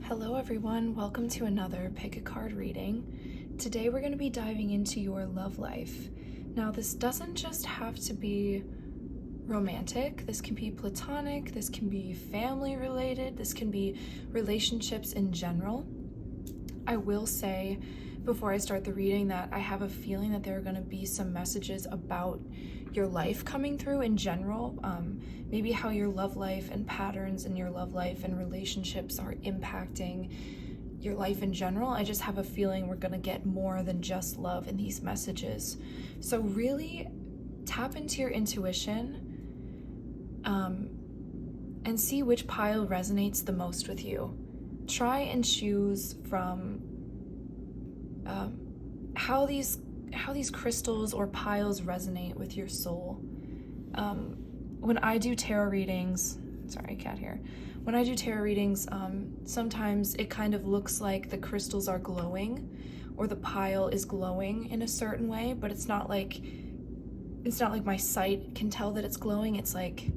Hello everyone, welcome to another Pick a Card reading. Today we're going to be diving into your love life. Now this doesn't just have to be romantic, this can be platonic, this can be family related, this can be relationships in general. I will say before I start the reading that I have a feeling that there are going to be some messages about your life coming through in general, maybe how your love life and patterns in your love life and relationships are impacting your life in general. I just have a feeling we're going to get more than just love in these messages. So really tap into your intuition and see which pile resonates the most with you. Try and choose from how these crystals or piles resonate with your soul. When I do tarot readings, when I do tarot readings, sometimes it kind of looks like the crystals are glowing or the pile is glowing in a certain way, but it's not like my sight can tell that it's glowing. It's like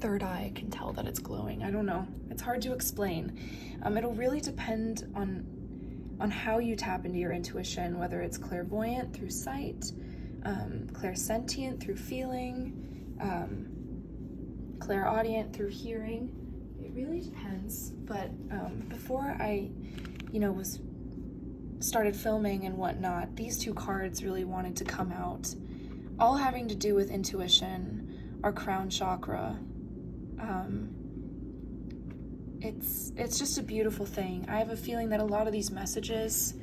third eye can tell that it's glowing. I don't know. It's hard to explain. It'll really depend on how you tap into your intuition, whether it's clairvoyant through sight, clairsentient through feeling, clairaudient through hearing. It really depends. But before I, started filming and whatnot, these two cards really wanted to come out, all having to do with intuition, our crown chakra. It's just a beautiful thing. I have a feeling that a lot of these messages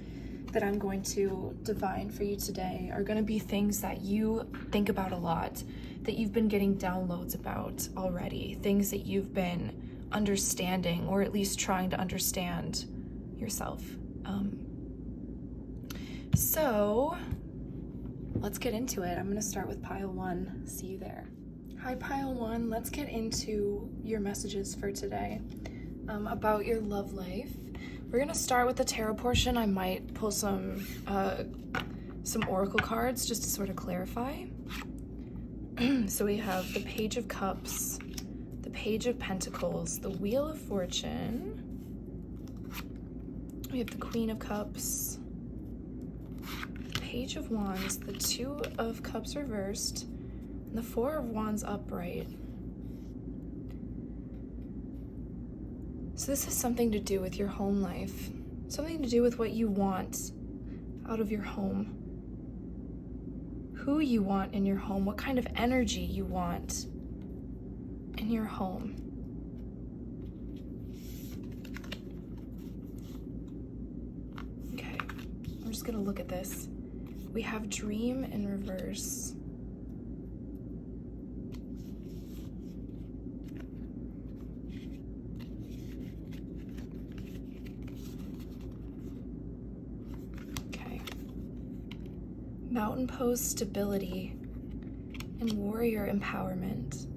that I'm going to divine for you today are going to be things that you think about a lot, that you've been getting downloads about already, things that you've been understanding or at least trying to understand yourself. So let's get into it. I'm going to start with pile 1. See you there. Hi, pile 1. Let's get into your messages for today about your love life. We're going to start with the tarot portion. I might pull some oracle cards just to sort of clarify. So we have the Page of Cups, the Page of Pentacles, the Wheel of Fortune. We have the Queen of Cups, the Page of Wands, the Two of Cups reversed, and the Four of Wands upright. So this has something to do with your home life, something to do with what you want out of your home, who you want in your home, what kind of energy you want in your home. Okay, we're just gonna look at this. We have Dream in reverse. Mountain pose stability and warrior empowerment.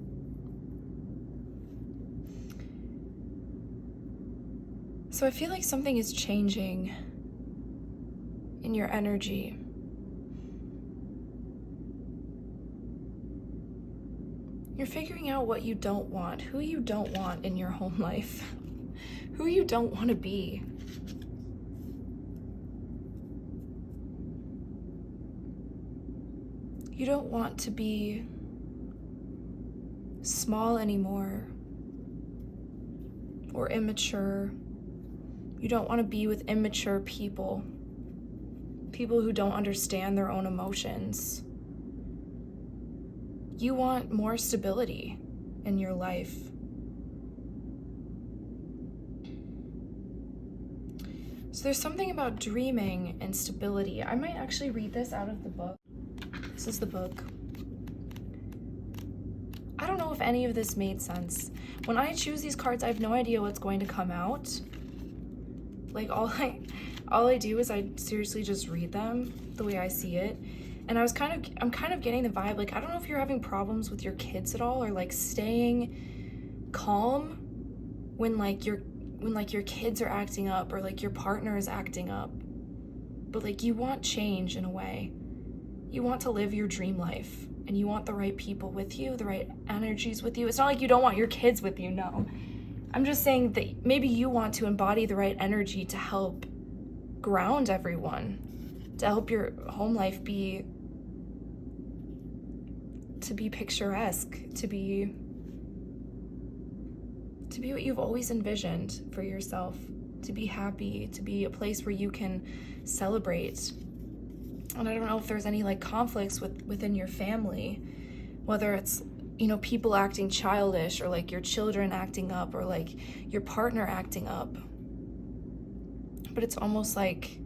So I feel like something is changing in your energy. You're figuring out what you don't want, who you don't want in your home life, who you don't want to be. You don't want to be small anymore or immature. You don't want to be with immature people, people who don't understand their own emotions. You want more stability in your life. So there's something about dreaming and stability. I might actually read this out of the book. This is the book. I don't know if any of this made sense. When I choose these cards, I have no idea what's going to come out. Like all I do is I seriously just read them the way I see it. And I'm kind of getting the vibe, like, I don't know if you're having problems with your kids at all, or like staying calm when your kids are acting up or like your partner is acting up. But like you want change in a way. You want to live your dream life and you want the right people with you, the right energies with you. It's not like you don't want your kids with you, no. I'm just saying that maybe you want to embody the right energy to help ground everyone, to help your home life be picturesque, to be what you've always envisioned for yourself, to be happy, to be a place where you can celebrate. And I don't know if there's any like conflicts within your family, whether it's, you know, people acting childish, or like your children acting up, or like your partner acting up. But it's almost like,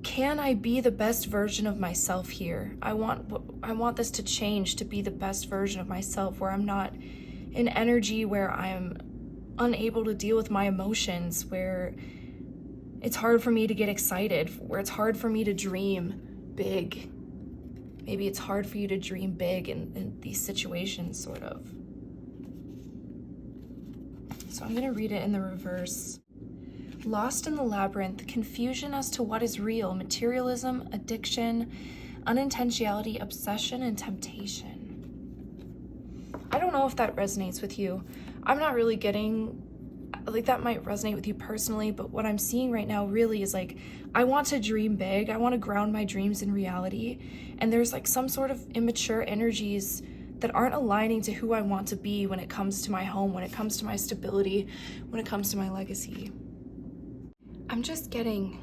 can I be the best version of myself here? I want this to change, to be the best version of myself, where I'm not in energy where I'm unable to deal with my emotions, where it's hard for me to get excited, where it's hard for me to dream big. Maybe it's hard for you to dream big in these situations, sort of. So I'm gonna read it in the reverse. Lost in the labyrinth, confusion as to what is real, materialism, addiction, unintentionality, obsession, and temptation. I don't know if that resonates with you. I'm not really getting, like, that might resonate with you personally, but what I'm seeing right now really is like, I want to dream big. I want to ground my dreams in reality. And there's like some sort of immature energies that aren't aligning to who I want to be when it comes to my home, when it comes to my stability, when it comes to my legacy. I'm just getting,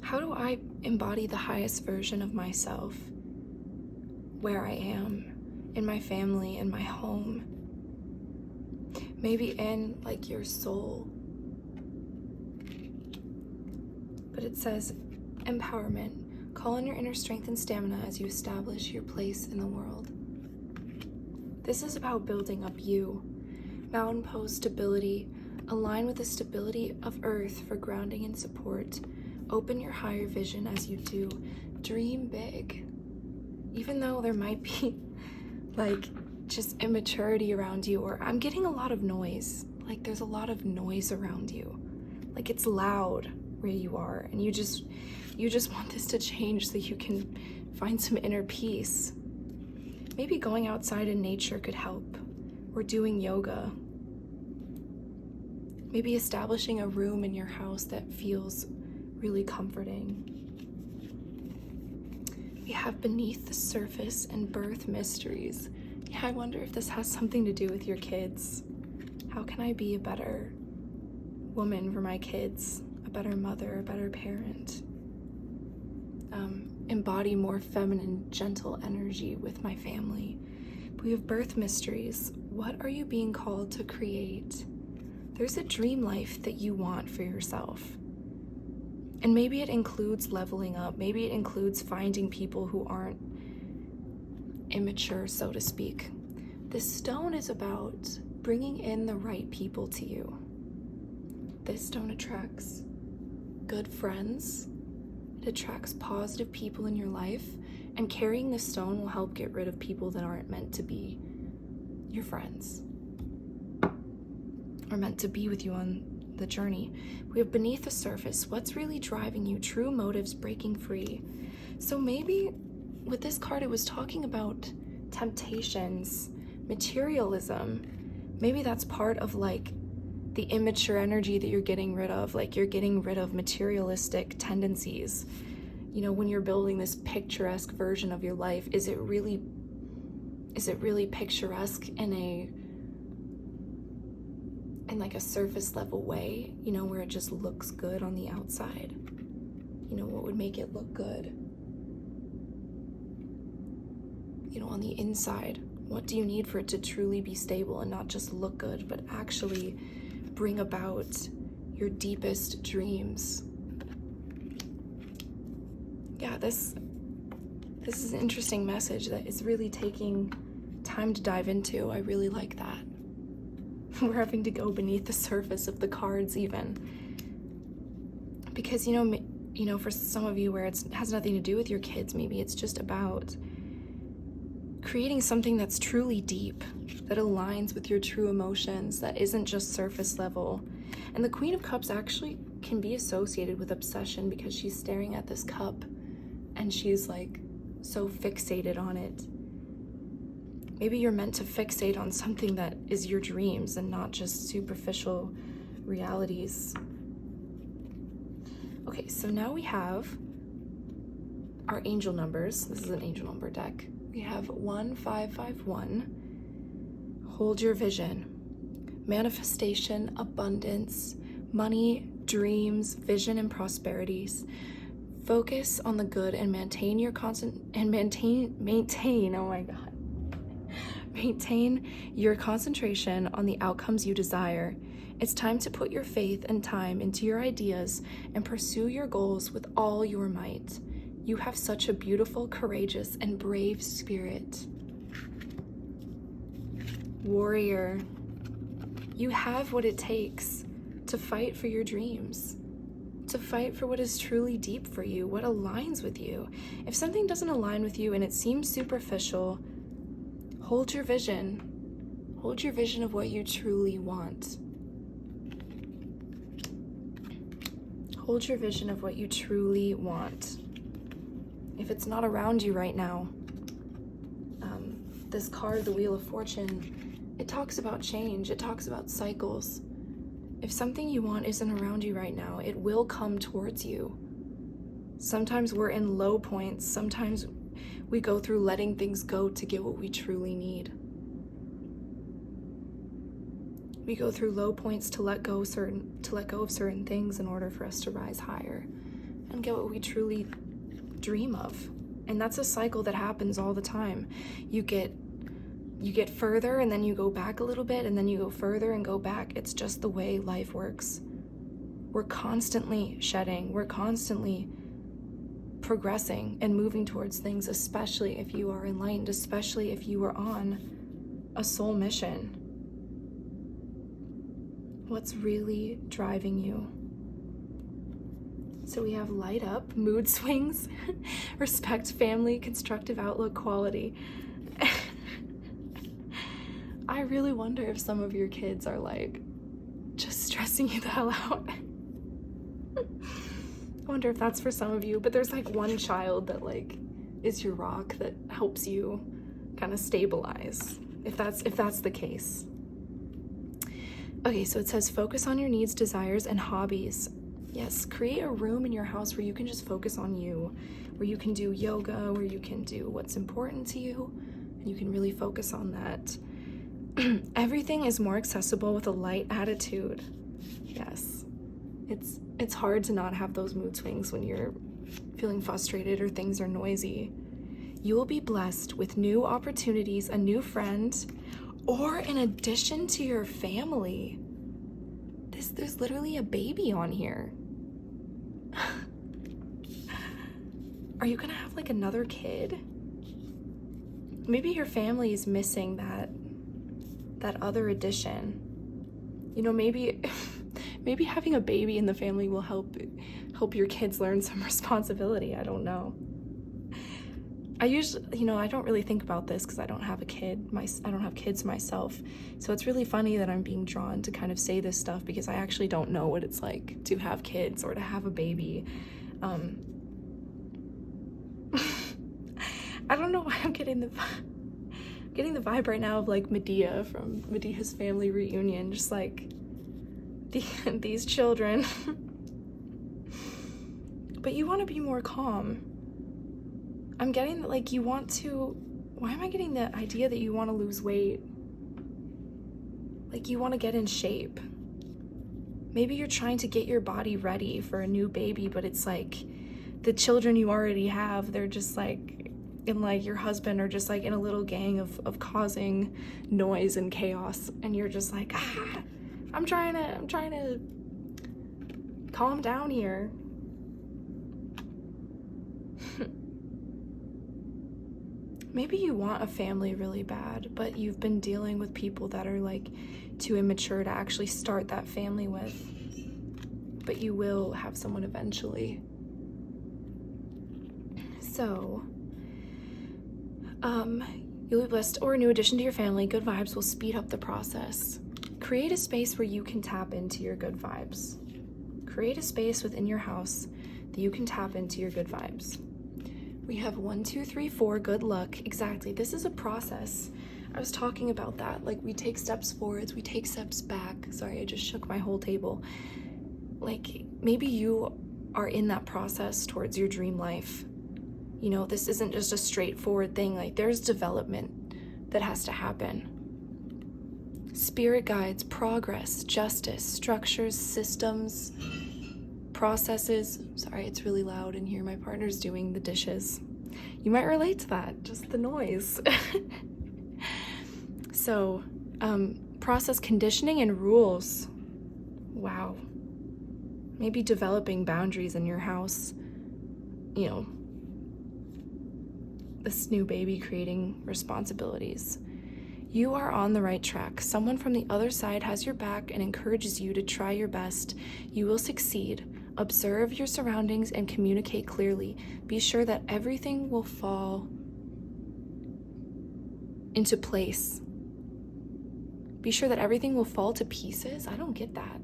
how do I embody the highest version of myself where I am, in my family, in my home, maybe in like your soul. But it says empowerment. Call on your inner strength and stamina as you establish your place in the world. This is about building up you. Mountain pose stability. Align with the stability of earth for grounding and support. Open your higher vision as you do. Dream big. Even though there might be like just immaturity around you, or I'm getting a lot of noise. Like there's a lot of noise around you. Like it's loud where you are, and you just want this to change so you can find some inner peace. Maybe going outside in nature could help, or doing yoga. Maybe establishing a room in your house that feels really comforting. We have beneath the surface and birth mysteries. Yeah, I wonder if this has something to do with your kids. How can I be a better woman for my kids, a better mother, a better parent? Embody more feminine, gentle energy with my family. We have birth mysteries. What are you being called to create? There's a dream life that you want for yourself. And maybe it includes leveling up. Maybe it includes finding people who aren't immature, so to speak. This stone is about bringing in the right people to you. This stone attracts good friends. It attracts positive people in your life. And carrying this stone will help get rid of people that aren't meant to be your friends, or meant to be with you on the journey. We have beneath the surface, what's really driving you, true motives, breaking free. So maybe with this card, it was talking about temptations, materialism. Maybe that's part of like the immature energy that you're getting rid of. Like you're getting rid of materialistic tendencies. You know, when you're building this picturesque version of your life, is it really picturesque in like a surface level way, you know, where it just looks good on the outside? You know, what would make it look good? You know, on the inside, what do you need for it to truly be stable and not just look good, but actually bring about your deepest dreams? Yeah, this is an interesting message that is really taking time to dive into. I really like that. We're having to go beneath the surface of the cards even. Because, you know, for some of you where it has nothing to do with your kids, maybe it's just about creating something that's truly deep, that aligns with your true emotions, that isn't just surface level. And the Queen of Cups actually can be associated with obsession because she's staring at this cup and she's like so fixated on it. Maybe you're meant to fixate on something that is your dreams and not just superficial realities. Okay, so now we have our angel numbers. This is an angel number deck. We have 1551. Hold your vision. Manifestation, abundance, money, dreams, vision, and prosperities. Focus on the good and maintain your maintain your concentration on the outcomes you desire. It's time to put your faith and time into your ideas and pursue your goals with all your might. You have such a beautiful, courageous, and brave spirit. Warrior, you have what it takes to fight for your dreams, to fight for what is truly deep for you, what aligns with you. If something doesn't align with you and it seems superficial, hold your vision. Hold your vision of what you truly want. Hold your vision of what you truly want. If it's not around you right now, this card, the Wheel of Fortune, it talks about change. It talks about cycles. If something you want isn't around you right now, it will come towards you. Sometimes we're in low points. Sometimes we go through letting things go to get what we truly need. We go through low points to let go of certain things in order for us to rise higher and get what we truly dream of. And that's a cycle that happens all the time. You get further and then you go back a little bit and then you go further and go back. It's just the way life works. We're constantly shedding. We're constantly progressing and moving towards things, especially if you are enlightened, especially if you are on a soul mission. What's really driving you? So we have light up, mood swings, respect, family, constructive outlook, quality. I really wonder if some of your kids are like just stressing you the hell out. I wonder if that's for some of you, but there's like one child that like is your rock that helps you kind of stabilize, if that's the case. Okay, so it says focus on your needs, desires, and hobbies. Yes, create a room in your house where you can just focus on you, where you can do yoga, where you can do what's important to you, and you can really focus on that. Everything is more accessible with a light attitude. Yes, it's hard to not have those mood swings when you're feeling frustrated or things are noisy. You will be blessed with new opportunities, a new friend, or an addition to your family. There's literally a baby on here. Are you gonna have like another kid? Maybe your family is missing that other addition. You know, maybe having a baby in the family will help your kids learn some responsibility. I don't know. I usually, I don't really think about this because I don't have a kid. I don't have kids myself. So it's really funny that I'm being drawn to kind of say this stuff because I actually don't know what it's like to have kids or to have a baby. I don't know why I'm getting the vibe right now of like Medea from Medea's Family Reunion, just like these children. But you want to be more calm. I'm getting that like why am I getting the idea that you want to lose weight? Like you want to get in shape. Maybe you're trying to get your body ready for a new baby, but it's like the children you already have, they're just like, and like your husband are just like in a little gang of causing noise and chaos. And you're just like, I'm trying to calm down here. Maybe you want a family really bad, but you've been dealing with people that are like too immature to actually start that family with. But you will have someone eventually. So, you'll be blessed or a new addition to your family. Good vibes will speed up the process. Create a space where you can tap into your good vibes. Create a space within your house that you can tap into your good vibes. We have 1, 2, 3, 4, good luck. Exactly. This is a process. I was talking about that. Like, we take steps forwards, we take steps back. Sorry, I just shook my whole table. Like, maybe you are in that process towards your dream life. You know, this isn't just a straightforward thing. Like, there's development that has to happen. Spirit guides, progress, justice, structures, systems, processes. Sorry, it's really loud in here. My partner's doing the dishes. You might relate to that, just the noise. So, process conditioning and rules. Wow. Maybe developing boundaries in your house. You know, this new baby creating responsibilities. You are on the right track. Someone from the other side has your back and encourages you to try your best. You will succeed. Observe your surroundings and communicate clearly. Be sure that everything will fall into place. Be sure that everything will fall to pieces. I don't get that.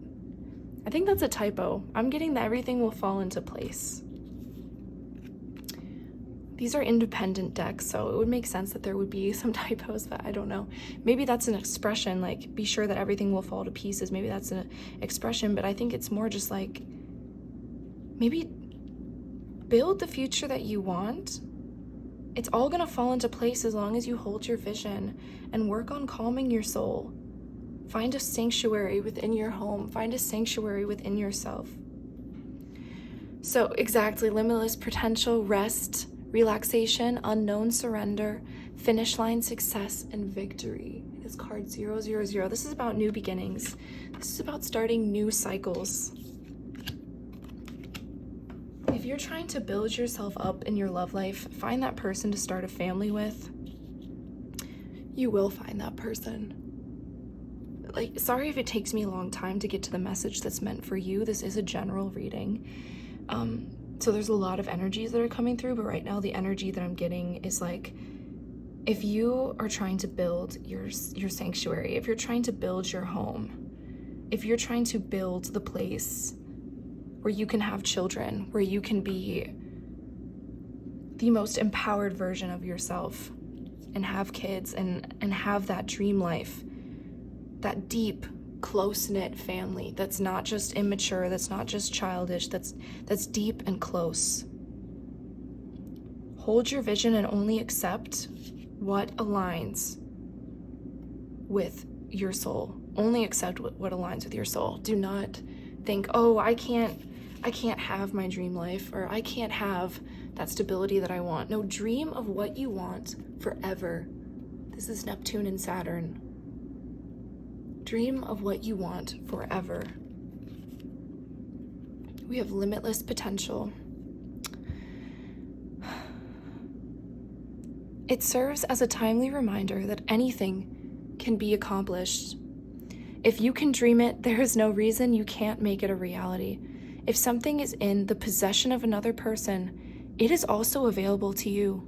I think that's a typo. I'm getting that everything will fall into place. These are independent decks, so it would make sense that there would be some typos, but I don't know. Maybe that's an expression, like, be sure that everything will fall to pieces. Maybe that's an expression, but I think it's more just like, maybe build the future that you want. It's all gonna fall into place as long as you hold your vision and work on calming your soul. Find a sanctuary within your home. Find a sanctuary within yourself. So exactly, limitless potential, rest, relaxation, unknown surrender, finish line success, and victory. It is card 000. This is about new beginnings. This is about starting new cycles. If you're trying to build yourself up in your love life, find that person to start a family with. You will find that person. Like, sorry if it takes me a long time to get to the message that's meant for you. This is a general reading. So there's a lot of energies that are coming through, but right now the energy that I'm getting is like, if you are trying to build your sanctuary, if you're trying to build your home, if you're trying to build the place where you can have children, where you can be the most empowered version of yourself and have kids and have that dream life, that deep, close-knit family that's not just immature, that's not just childish, that's deep and close. Hold your vision and only accept what aligns with your soul. Only accept what aligns with your soul. Do not think, oh, I can't have my dream life, or I can't have that stability that I want. No, dream of what you want forever. This is Neptune and Saturn. Dream of what you want forever. We have limitless potential. It serves as a timely reminder that anything can be accomplished. If you can dream it, there is no reason you can't make it a reality. If something is in the possession of another person, it is also available to you.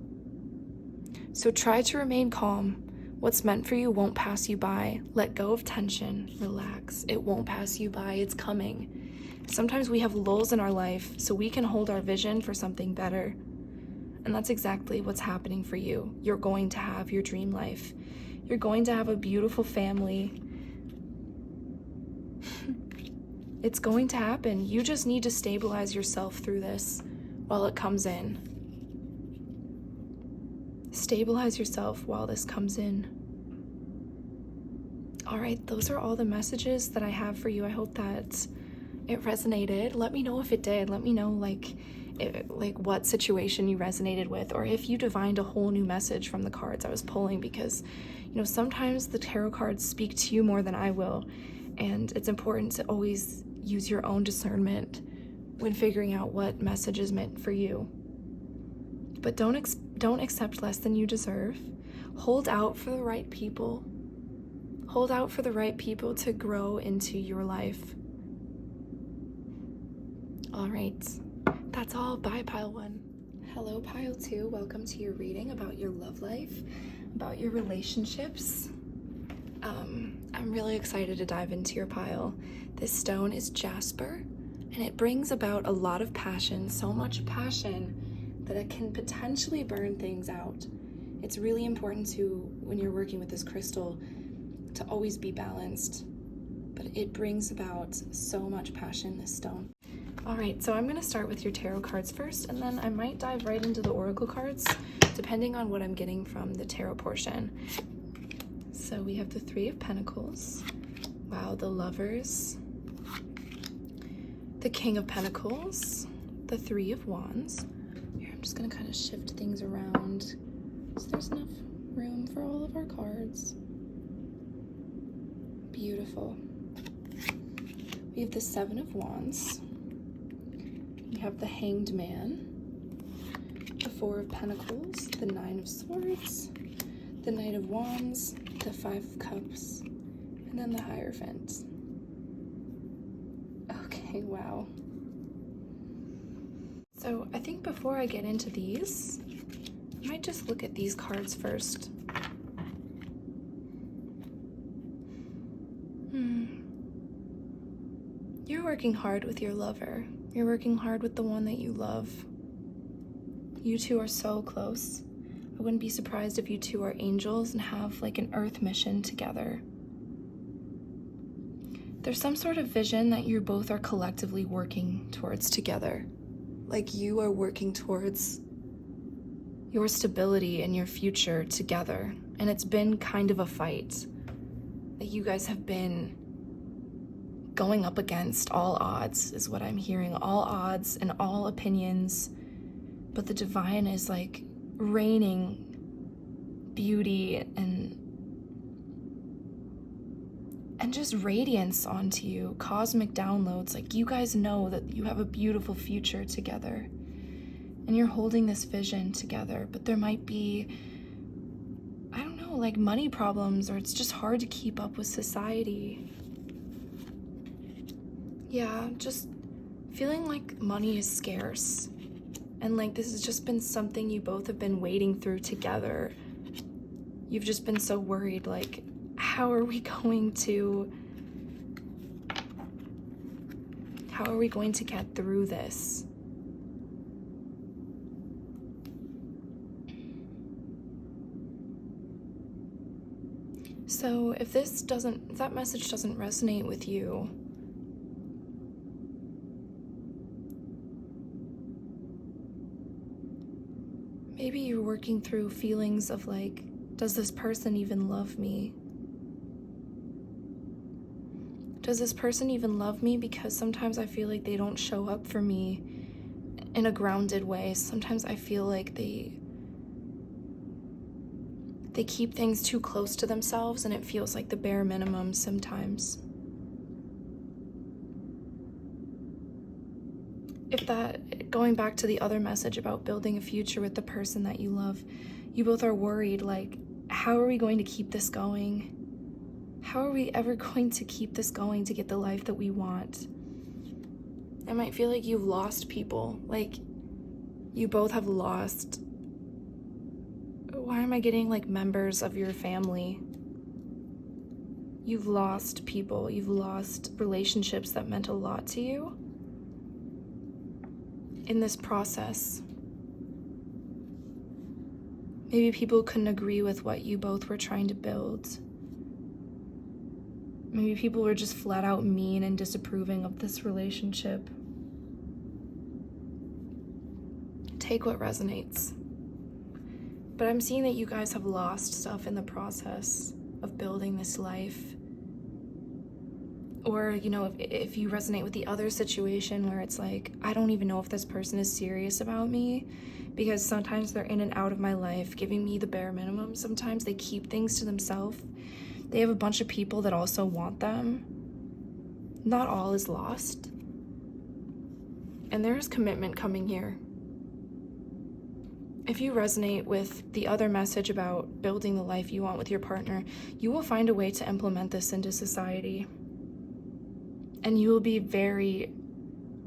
So try to remain calm. What's meant for you won't pass you by. Let go of tension. Relax. It won't pass you by. It's coming. Sometimes we have lulls in our life so we can hold our vision for something better. And that's exactly what's happening for you. You're going to have your dream life. You're going to have a beautiful family. It's going to happen. You just need to stabilize yourself through this while it comes in. Stabilize yourself while this comes in. All right, those are all the messages that I have for you. I hope that it resonated. Let me know if it did. Let me know like what situation you resonated with, or if you divined a whole new message from the cards I was pulling, because sometimes the tarot cards speak to you more than I will, and it's important to always use your own discernment when figuring out what message is meant for you. But don't accept less than you deserve. Hold out for the right people. Hold out for the right people to grow into your life. All right, that's all. Bye, Pile 1. Hello, Pile 2. Welcome to your reading about your love life, about your relationships. I'm really excited to dive into your pile. This stone is jasper, and it brings about a lot of passion, so much passion that it can potentially burn things out. It's really important to, when you're working with this crystal, to always be balanced. But it brings about so much passion, this stone. All right, so I'm going to start with your tarot cards first, and then I might dive right into the oracle cards, depending on what I'm getting from the tarot portion. So we have the Three of Pentacles. Wow, the Lovers. The King of Pentacles. The Three of Wands. Here, I'm just going to kind of shift things around so there's enough room for all of our cards. Beautiful. We have the Seven of Wands. We have the Hanged Man, the Four of Pentacles, the Nine of Swords, the Knight of Wands, the Five of Cups, and then the Hierophant. Okay, wow. So I think before I get into these, I might just look at these cards first. You're working hard with your lover. You're working hard with the one that you love. You two are so close. I wouldn't be surprised if you two are angels and have like an earth mission together. There's some sort of vision that you both are collectively working towards together. Like you are working towards your stability and your future together. And it's been kind of a fight. Like you guys have been going up against all odds, is what I'm hearing. All odds and all opinions. But the divine is like raining beauty and just radiance onto you, cosmic downloads. Like you guys know that you have a beautiful future together and you're holding this vision together, but there might be, I don't know, like money problems, or it's just hard to keep up with society. Yeah, just feeling like money is scarce. And like this has just been something you both have been wading through together. You've just been so worried, like, how are we going to get through this? So if that message doesn't resonate with you, maybe you're working through feelings of like, does this person even love me? Does this person even love me? Because sometimes I feel like they don't show up for me in a grounded way. Sometimes I feel like they keep things too close to themselves, and it feels like the bare minimum sometimes. Going back to the other message about building a future with the person that you love, you both are worried, like, how are we going to keep this going? How are we ever going to keep this going to get the life that we want? I might feel like you've lost people, like you both have lost. Why am I getting like members of your family? You've lost people, you've lost relationships that meant a lot to you in this process. Maybe people couldn't agree with what you both were trying to build. Maybe people were just flat out mean and disapproving of this relationship. Take what resonates. But I'm seeing that you guys have lost stuff in the process of building this life. Or, you know, if you resonate with the other situation where it's like, I don't even know if this person is serious about me, because sometimes they're in and out of my life, giving me the bare minimum. Sometimes they keep things to themselves. They have a bunch of people that also want them. Not all is lost. And there's commitment coming here. If you resonate with the other message about building the life you want with your partner, you will find a way to implement this into society. And you will be very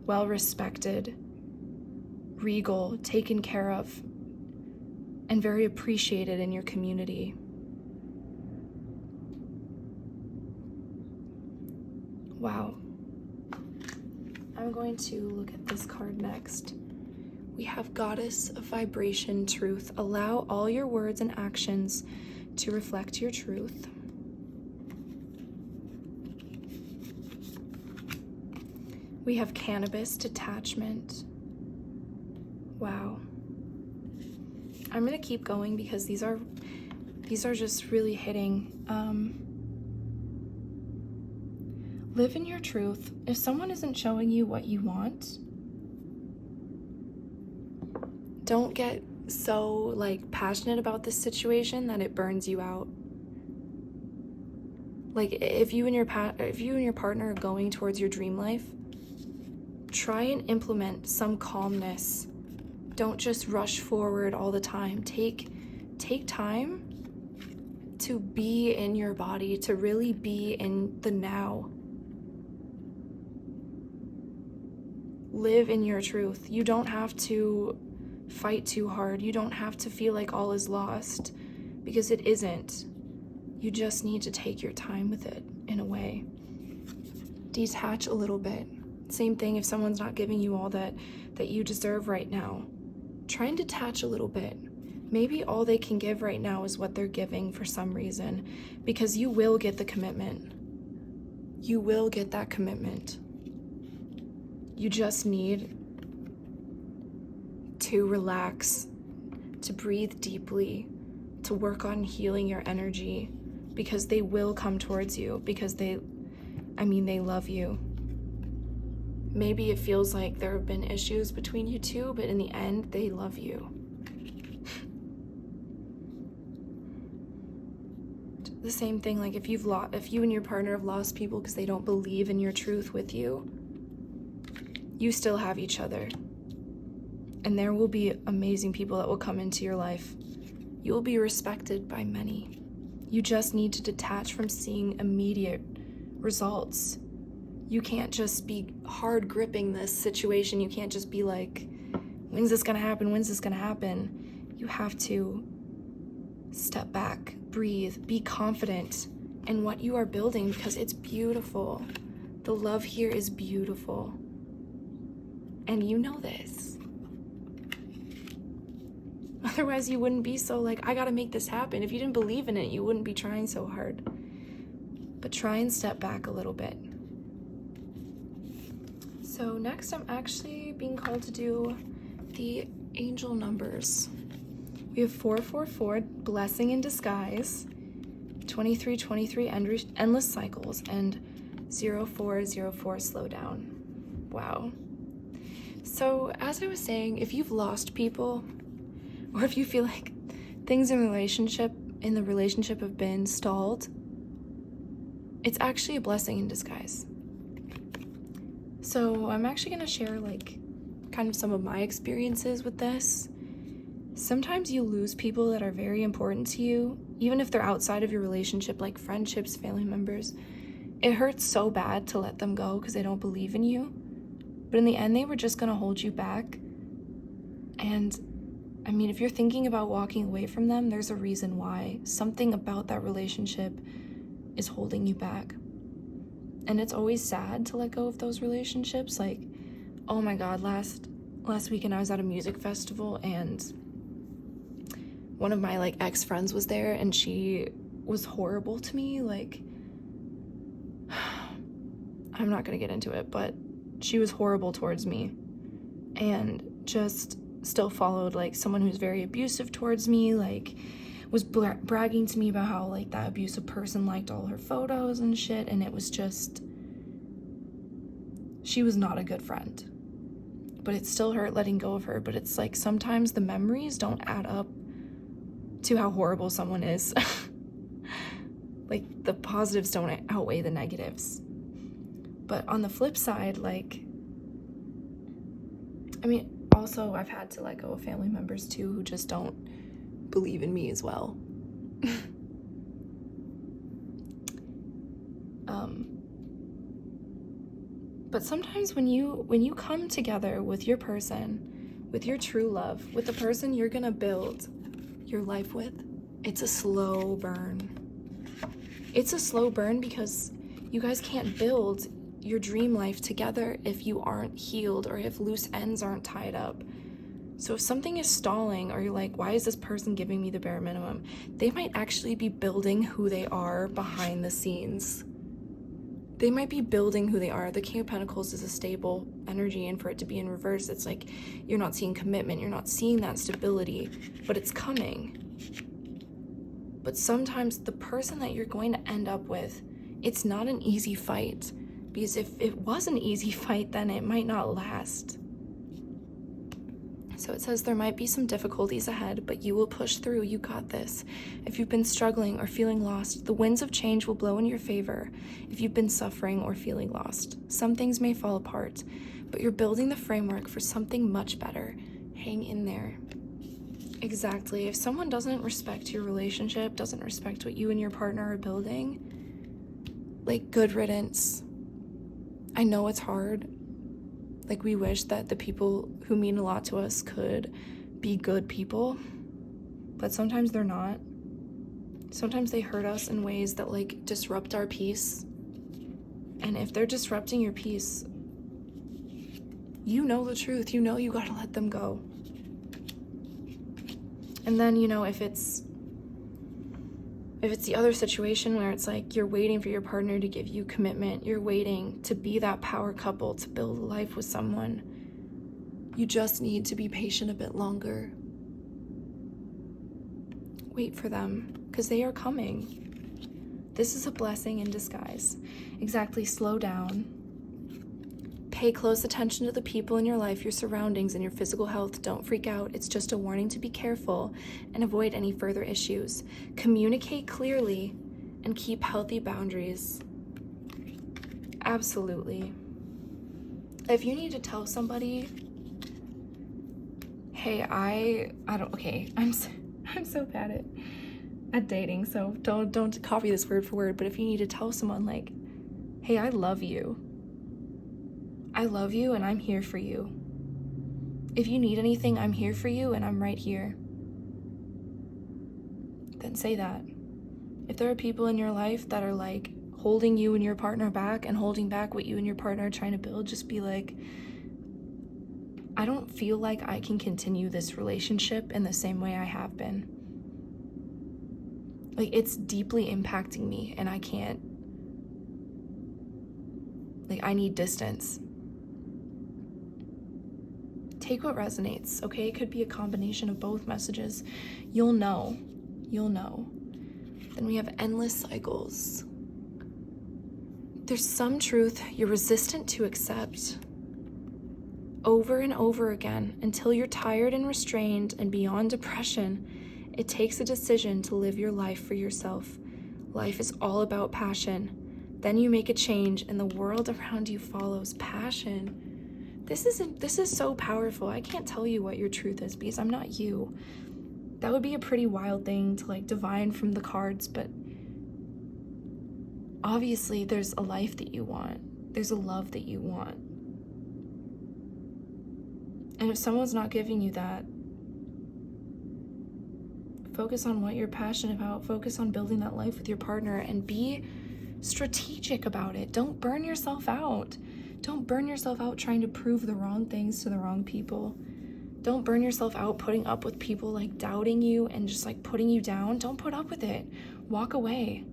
well respected, regal, taken care of, and very appreciated in your community. Wow. I'm going to look at this card next. We have Goddess of Vibration, Truth. Allow all your words and actions to reflect your truth. We have Cannabis, Detachment. Wow. I'm gonna keep going because these are just really hitting. Live in your truth. If someone isn't showing you what you want, don't get so like passionate about this situation that it burns you out. Like if you and your partner are going towards your dream life, try and implement some calmness. Don't just rush forward all the time. Take time to be in your body, to really be in the now. Live in your truth. You don't have to fight too hard. You don't have to feel like all is lost, because it isn't. You just need to take your time with it in a way. Detach a little bit. Same thing if someone's not giving you all that you deserve right now. Try and detach a little bit. Maybe all they can give right now is what they're giving for some reason, because you will get the commitment. You will get that commitment. You just need to relax, to breathe deeply, to work on healing your energy, because they will come towards you, because they love you. Maybe it feels like there have been issues between you two, but in the end, they love you. The same thing, like if you and your partner have lost people because they don't believe in your truth with you, you still have each other. And there will be amazing people that will come into your life. You will be respected by many. You just need to detach from seeing immediate results. You can't just be hard gripping this situation. You can't just be like, when's this gonna happen? When's this gonna happen? You have to step back, breathe, be confident in what you are building, because it's beautiful. The love here is beautiful. And you know this. Otherwise, you wouldn't be so like, I gotta make this happen. If you didn't believe in it, you wouldn't be trying so hard. But try and step back a little bit. So next, I'm actually being called to do the angel numbers. We have 444, Blessing in Disguise, 2323, Endless Cycles, and 0404, Slow Down. Wow. So as I was saying, if you've lost people, or if you feel like things in the relationship have been stalled, it's actually a blessing in disguise. So I'm actually going to share like kind of some of my experiences with this. Sometimes you lose people that are very important to you, even if they're outside of your relationship, like friendships, family members. It hurts so bad to let them go because they don't believe in you. But in the end, they were just going to hold you back. And I mean, if you're thinking about walking away from them, there's a reason why. Something about that relationship is holding you back. And it's always sad to let go of those relationships. Like, oh my God, last weekend I was at a music festival and one of my like ex-friends was there and she was horrible to me. Like, I'm not gonna get into it, but she was horrible towards me and just still followed like someone who's very abusive towards me, like was bragging to me about how like that abusive person liked all her photos and shit, and it was just, she was not a good friend. But it still hurt letting go of her. But it's like sometimes the memories don't add up to how horrible someone is. Like the positives don't outweigh the negatives. But on the flip side, like, I mean, also I've had to let go of family members too who just don't believe in me as well. But sometimes when you come together with your person, with your true love, with the person you're gonna build your life with, it's a slow burn. It's a slow burn because you guys can't build your dream life together if you aren't healed or if loose ends aren't tied up. So if something is stalling, or you're like, why is this person giving me the bare minimum? They might actually be building who they are behind the scenes. They might be building who they are. The King of Pentacles is a stable energy, and for it to be in reverse, it's like you're not seeing commitment, you're not seeing that stability, but it's coming. But sometimes the person that you're going to end up with, it's not an easy fight, because if it was an easy fight, then it might not last. So it says there might be some difficulties ahead, but you will push through. You got this. If you've been struggling or feeling lost, the winds of change will blow in your favor. If you've been suffering or feeling lost, some things may fall apart, but you're building the framework for something much better. Hang in there. Exactly. If someone doesn't respect your relationship, doesn't respect what you and your partner are building, like, good riddance. I know it's hard. Like, we wish that the people who mean a lot to us could be good people, but sometimes they're not. Sometimes they hurt us in ways that, like, disrupt our peace. And if they're disrupting your peace, you know the truth. You know you gotta let them go. And then, you know, if it's the other situation where it's like you're waiting for your partner to give you commitment, you're waiting to be that power couple, to build a life with someone, you just need to be patient a bit longer. Wait for them, because they are coming. This is a blessing in disguise. Exactly, slow down. Pay close attention to the people in your life, your surroundings, and your physical health. Don't freak out. It's just a warning to be careful and avoid any further issues. Communicate clearly and keep healthy boundaries. Absolutely. If you need to tell somebody, hey, I'm so bad at dating, so don't copy this word for word, but if you need to tell someone, like, hey, I love you and I'm here for you. If you need anything, I'm here for you and I'm right here. Then say that. If there are people in your life that are, like, holding you and your partner back and holding back what you and your partner are trying to build, just be like, I don't feel like I can continue this relationship in the same way I have been. Like, it's deeply impacting me and I can't, like, I need distance. Take what resonates, okay? It could be a combination of both messages. You'll know. Then we have endless cycles. There's some truth you're resistant to accept over and over again until you're tired and restrained and beyond depression. It takes a decision to live your life for yourself. Life is all about passion. Then you make a change and the world around you follows. Passion. This is so powerful. I can't tell you what your truth is because I'm not you. That would be a pretty wild thing to, like, divine from the cards, but obviously there's a life that you want. There's a love that you want. And if someone's not giving you that, focus on what you're passionate about. Focus on building that life with your partner and be strategic about it. Don't burn yourself out. Don't burn yourself out trying to prove the wrong things to the wrong people. Don't burn yourself out putting up with people, like, doubting you and just, like, putting you down. Don't put up with it. Walk away.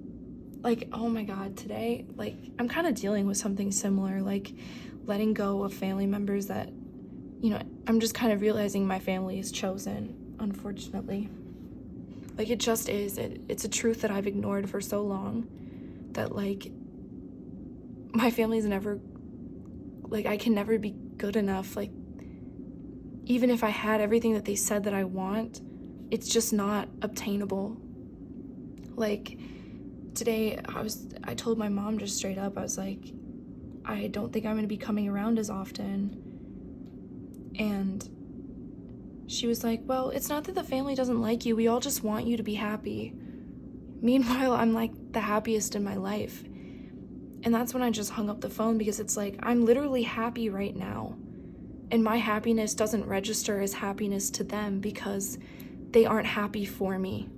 Like, oh my God, today, like, I'm kind of dealing with something similar, like letting go of family members that, you know, I'm just kind of realizing my family is chosen, unfortunately. Like, it just is. It's a truth that I've ignored for so long that, like, my family's never, like, I can never be good enough. Like, even if I had everything that they said that I want, it's just not obtainable. Like, today I told my mom just straight up, I was like, I don't think I'm going to be coming around as often. And she was like, well, it's not that the family doesn't like you. We all just want you to be happy. Meanwhile, I'm, like, the happiest in my life. And that's when I just hung up the phone, because it's like, I'm literally happy right now. And my happiness doesn't register as happiness to them because they aren't happy for me.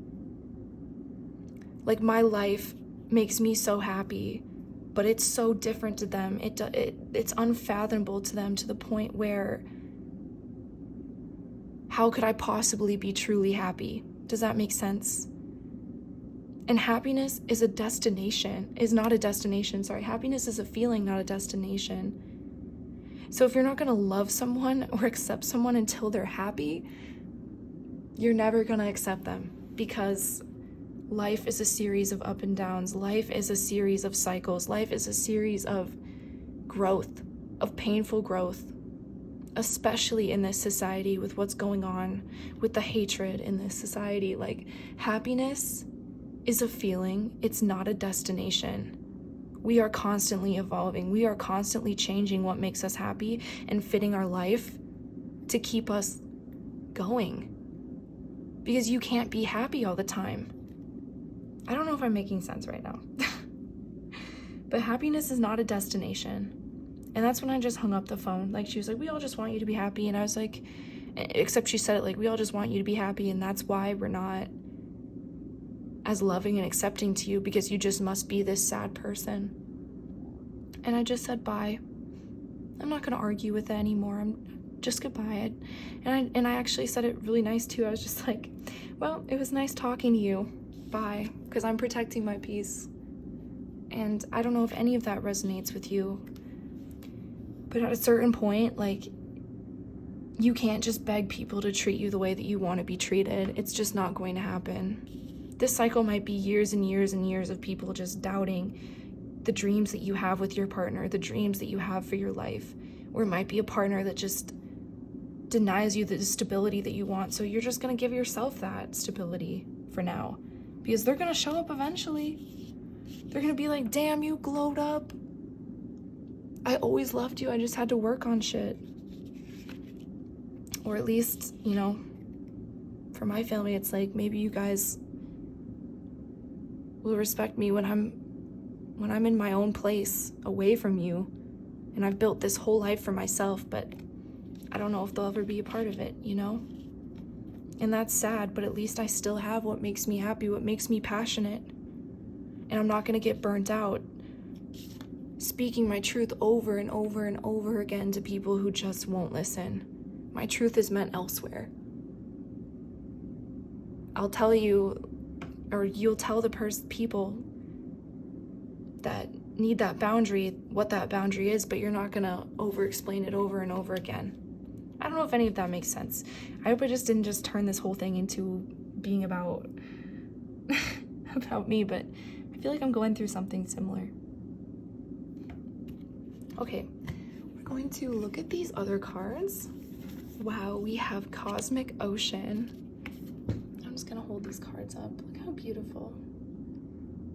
Like, my life makes me so happy, but it's so different to them. It's unfathomable to them, to the point where How could I possibly be truly happy? Does that make sense? And happiness is a destination, is not a destination. Sorry, happiness is a feeling, not a destination. So if you're not gonna love someone or accept someone until they're happy, you're never gonna accept them, because life is a series of up and downs. Life is a series of cycles. Life is a series of growth, of painful growth, especially in this society with what's going on, with the hatred in this society. Like, happiness is a feeling, it's not a destination. We are constantly evolving. We are constantly changing what makes us happy and fitting our life to keep us going. Because you can't be happy all the time. I don't know if I'm making sense right now. But happiness is not a destination. And that's when I just hung up the phone. Like, she was like, we all just want you to be happy. And I was like, except she said it like, we all just want you to be happy, and that's why we're not as loving and accepting to you, because you just must be this sad person. And I just said bye. I'm not gonna argue with it anymore. Just goodbye. And I actually said it really nice too. I was just like, well, it was nice talking to you. Bye. Because I'm protecting my peace. And I don't know if any of that resonates with you. But at a certain point, like, you can't just beg people to treat you the way that you want to be treated. It's just not going to happen. This cycle might be years and years and years of people just doubting the dreams that you have with your partner, the dreams that you have for your life. Or it might be a partner that just denies you the stability that you want. So you're just going to give yourself that stability for now. Because they're going to show up eventually. They're going to be like, damn, you glowed up. I always loved you. I just had to work on shit. Or at least, you know, for my family, it's like, maybe you guys will respect me when I'm in my own place, away from you, and I've built this whole life for myself, but I don't know if they'll ever be a part of it, you know? And that's sad, but at least I still have what makes me happy, what makes me passionate. And I'm not gonna get burnt out speaking my truth over and over and over again to people who just won't listen. My truth is meant elsewhere. I'll tell you, or you'll tell the people that need that boundary what that boundary is, but you're not gonna over-explain it over and over again. I don't know if any of that makes sense. I hope I just didn't just turn this whole thing into being about about me, but I feel like I'm going through something similar. Okay, we're going to look at these other cards. Wow, we have Cosmic Ocean. I'm just gonna hold these cards up. Look how beautiful.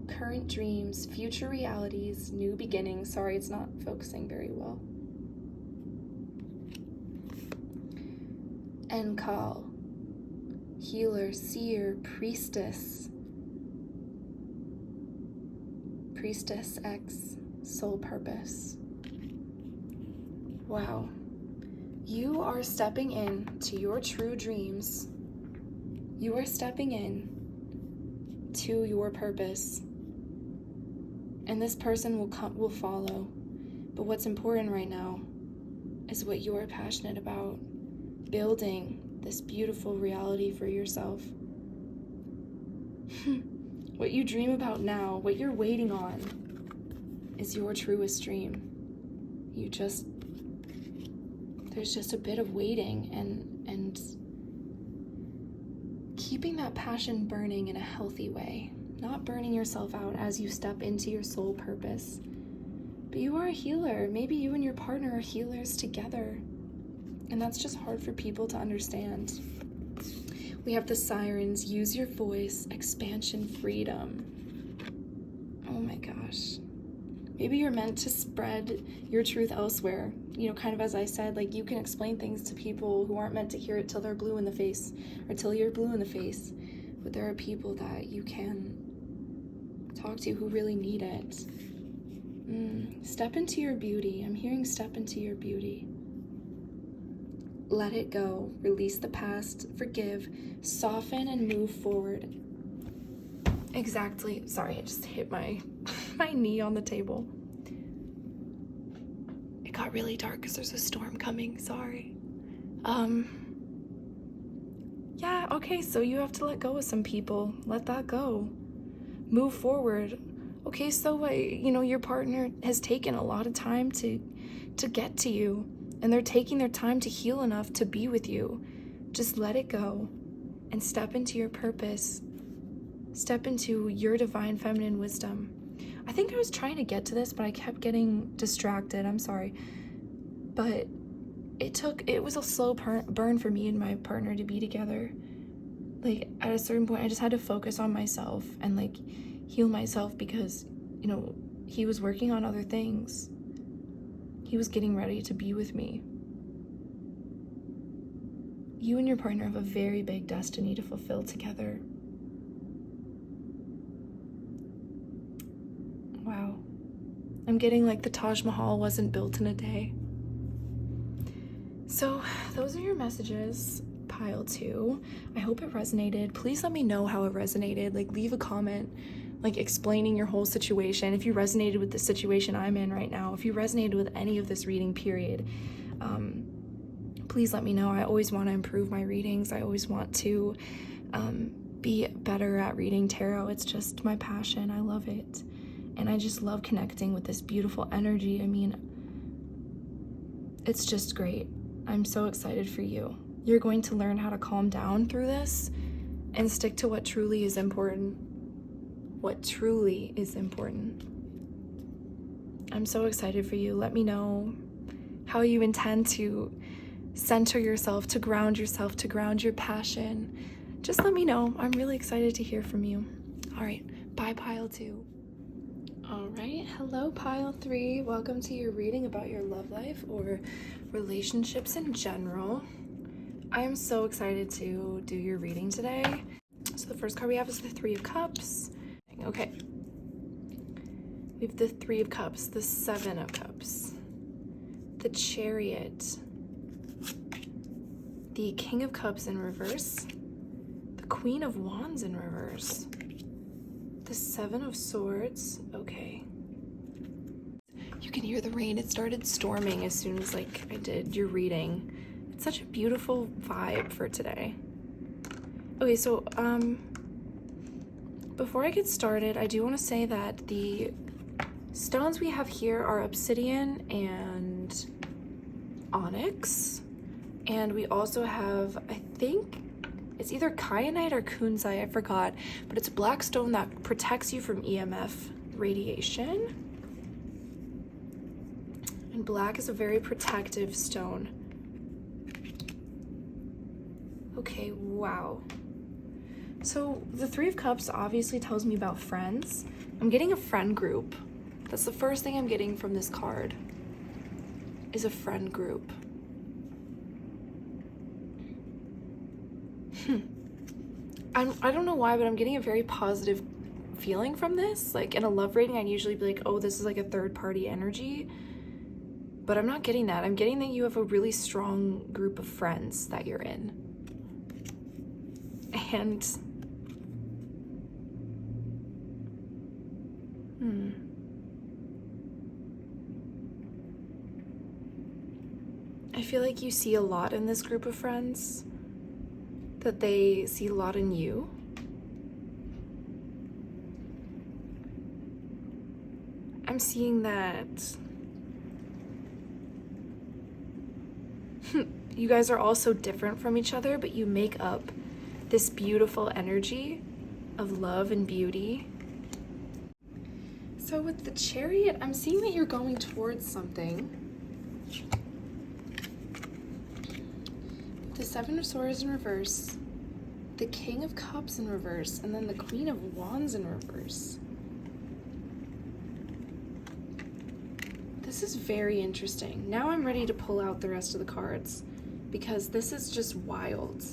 Current dreams, future realities, new beginnings. Sorry, it's not focusing very well. Enkal, healer, seer, priestess. Priestess X, soul purpose. Wow. You are stepping in to your true dreams. You are stepping in to your purpose. And this person will follow. But what's important right now is what you are passionate about. Building this beautiful reality for yourself. What you dream about now, what you're waiting on, is your truest dream. There's just a bit of waiting and keeping that passion burning in a healthy way. Not burning yourself out as you step into your soul purpose. But you are a healer. Maybe you and your partner are healers together. And that's just hard for people to understand. We have the sirens, use your voice, expansion, freedom. Oh my gosh. Maybe you're meant to spread your truth elsewhere. You know, kind of as I said, like, you can explain things to people who aren't meant to hear it till they're blue in the face, or till you're blue in the face. But there are people that you can talk to who really need it. Step into your beauty. I'm hearing step into your beauty. Let it go. Release the past. Forgive. Soften and move forward. Exactly. Sorry, I just hit my knee on the table. It got really dark because there's a storm coming. Sorry. Yeah, okay, so you have to let go of some people. Let that go. Move forward. Okay, so your partner has taken a lot of time to get to you, and they're taking their time to heal enough to be with you. Just let it go and step into your purpose. Step into your divine feminine wisdom. I think I was trying to get to this, but I kept getting distracted. I'm sorry. But it was a slow burn for me and my partner to be together. Like, at a certain point, I just had to focus on myself and, like, heal myself because, he was working on other things. He was getting ready to be with me. You and your partner have a very big destiny to fulfill together. Wow. I'm getting like the Taj Mahal wasn't built in a day. So those are your messages, pile 2. I hope it resonated. Please let me know how it resonated. Like, leave a comment, like, explaining your whole situation. If you resonated with the situation I'm in right now, if you resonated with any of this reading, period, please let me know. I always want to improve my readings. I always want to be better at reading tarot. It's just my passion. I love it. And I just love connecting with this beautiful energy. I mean, it's just great. I'm so excited for you. You're going to learn how to calm down through this and stick to what truly is important. What truly is important. I'm so excited for you. Let me know how you intend to center yourself, to ground your passion. Just let me know. I'm really excited to hear from you. All right, bye, pile 2. All right, hello, pile 3. Welcome to your reading about your love life or relationships in general. I am so excited to do your reading today. So the first card we have is the 3 of Cups. Okay. We have the 3 of Cups, the 7 of Cups, the Chariot, the King of Cups in reverse, the Queen of Wands in reverse, the 7 of Swords. Okay. You can hear the rain. It started storming as soon as I did your reading. It's such a beautiful vibe for today. Okay, so before I get started, I do want to say that the stones we have here are obsidian and onyx. And we also have, I think it's either kyanite or kunzite, I forgot, but it's a black stone that protects you from EMF radiation. And black is a very protective stone. Okay, wow. So the 3 of Cups obviously tells me about friends. I'm getting a friend group. That's the first thing I'm getting from this card, is a friend group. I don't know why, but I'm getting a very positive feeling from this. Like, in a love reading, I'd usually be like, oh, this is like a third-party energy. But I'm not getting that. I'm getting that you have a really strong group of friends that you're in. And I feel like you see a lot in this group of friends, that they see a lot in you. I'm seeing that you guys are also different from each other, but you make up this beautiful energy of love and beauty. So with the Chariot, I'm seeing that you're going towards something. The 7 of Swords in reverse, the King of Cups in reverse, and then the Queen of Wands in reverse. This is very interesting. Now I'm ready to pull out the rest of the cards because this is just wild.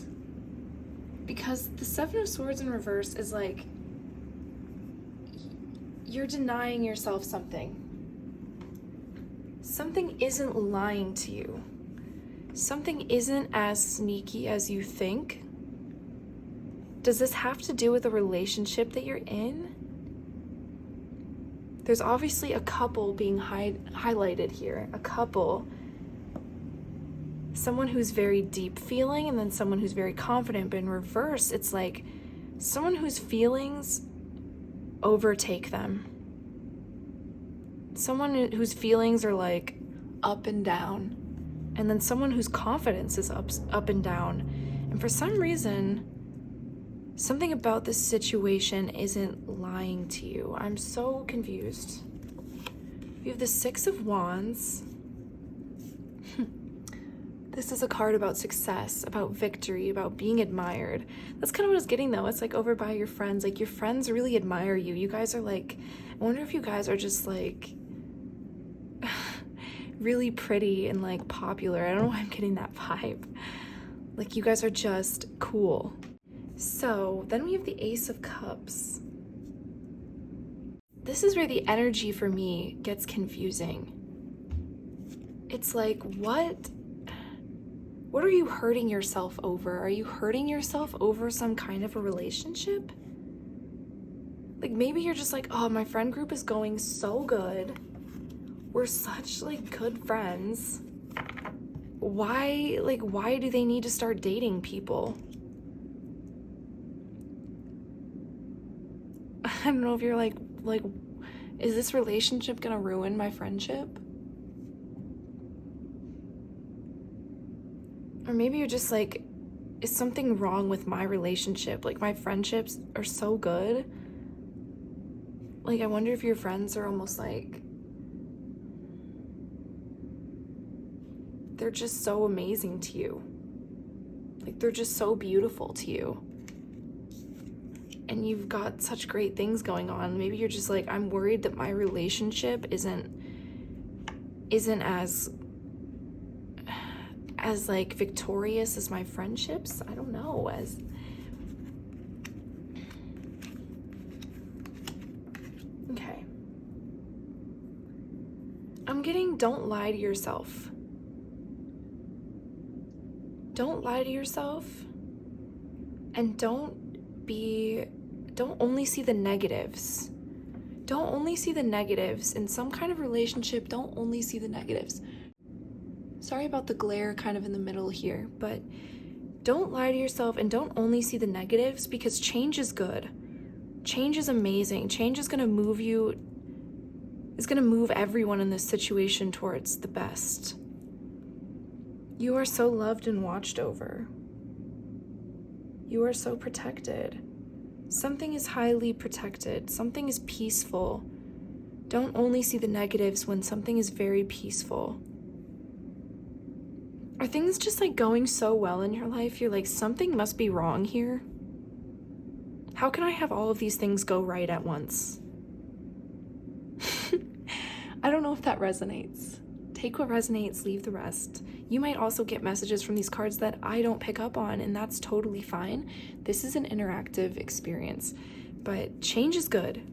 Because the 7 of Swords in reverse is like, you're denying yourself something. Something isn't lying to you. Something isn't as sneaky as you think. Does this have to do with a relationship that you're in? There's obviously a couple being highlighted here. A couple. someone who's very deep feeling and then someone who's very confident. But in reverse, it's like someone whose feelings overtake them. Someone whose feelings are like up and down. And then someone whose confidence is up and down. And for some reason, something about this situation isn't lying to you. I'm so confused. You have the Six of Wands. This is a card about success, about victory, about being admired. That's kind of what I was getting though. It's like over by your friends. Like your friends really admire you. You guys are like, I wonder if you guys are just like really pretty and like popular. I don't know why I'm getting that vibe. Like you guys are just cool. So then we have the Ace of Cups. This is where the energy for me gets confusing. It's like, what are you hurting yourself over? Are you hurting yourself over some kind of a relationship? Like maybe you're just like, oh, my friend group is going so good. We're such like good friends. Why do they need to start dating people? I don't know if you're like, is this relationship gonna ruin my friendship? Or maybe you're just like, is something wrong with my relationship? Like my friendships are so good. Like I wonder if your friends are almost like, they're just so amazing to you. Like they're just so beautiful to you. And you've got such great things going on. Maybe you're just like, I'm worried that my relationship isn't as like victorious as my friendships. I don't know. Okay. I'm getting, don't lie to yourself. Don't lie to yourself. And don't only see the negatives. Don't only see the negatives. In some kind of relationship, don't only see the negatives. Sorry about the glare kind of in the middle here, but don't lie to yourself and don't only see the negatives, because change is good. Change is amazing. Change is gonna move you, is gonna move everyone in this situation towards the best. You are so loved and watched over. You are so protected. Something is highly protected. Something is peaceful. Don't only see the negatives when something is very peaceful. Are things just like going so well in your life? You're like, something must be wrong here. How can I have all of these things go right at once? I don't know if that resonates. Take what resonates, leave the rest. You might also get messages from these cards that I don't pick up on, and that's totally fine. This is an interactive experience, but change is good.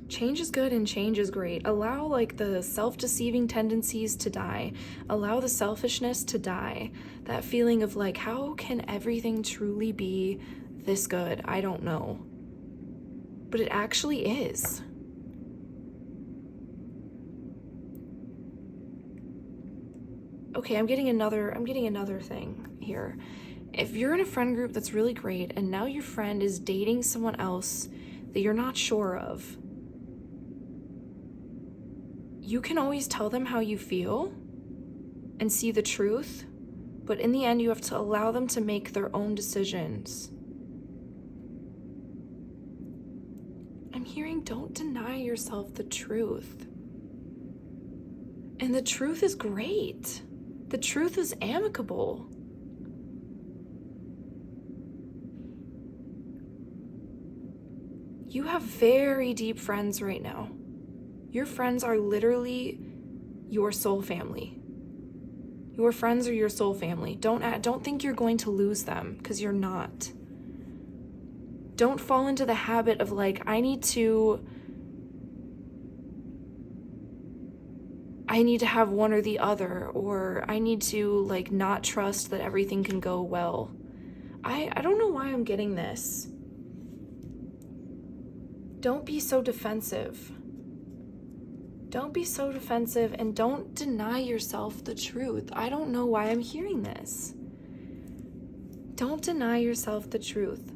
Change is good and change is great. Allow like the self-deceiving tendencies to die. Allow the selfishness to die. That feeling of like, how can everything truly be this good? I don't know. But it actually is. Okay, I'm getting another thing here. If you're in a friend group that's really great and now your friend is dating someone else that you're not sure of, you can always tell them how you feel and see the truth, but in the end you have to allow them to make their own decisions. I'm hearing, don't deny yourself the truth. And the truth is great. The truth is amicable. You have very deep friends right now. Your friends are literally your soul family. Your friends are your soul family. Don't think you're going to lose them, because you're not. Don't fall into the habit of like, I need to have one or the other, or I need to like not trust that everything can go well. I don't know why I'm getting this. Don't be so defensive. Don't be so defensive and don't deny yourself the truth. I don't know why I'm hearing this. Don't deny yourself the truth.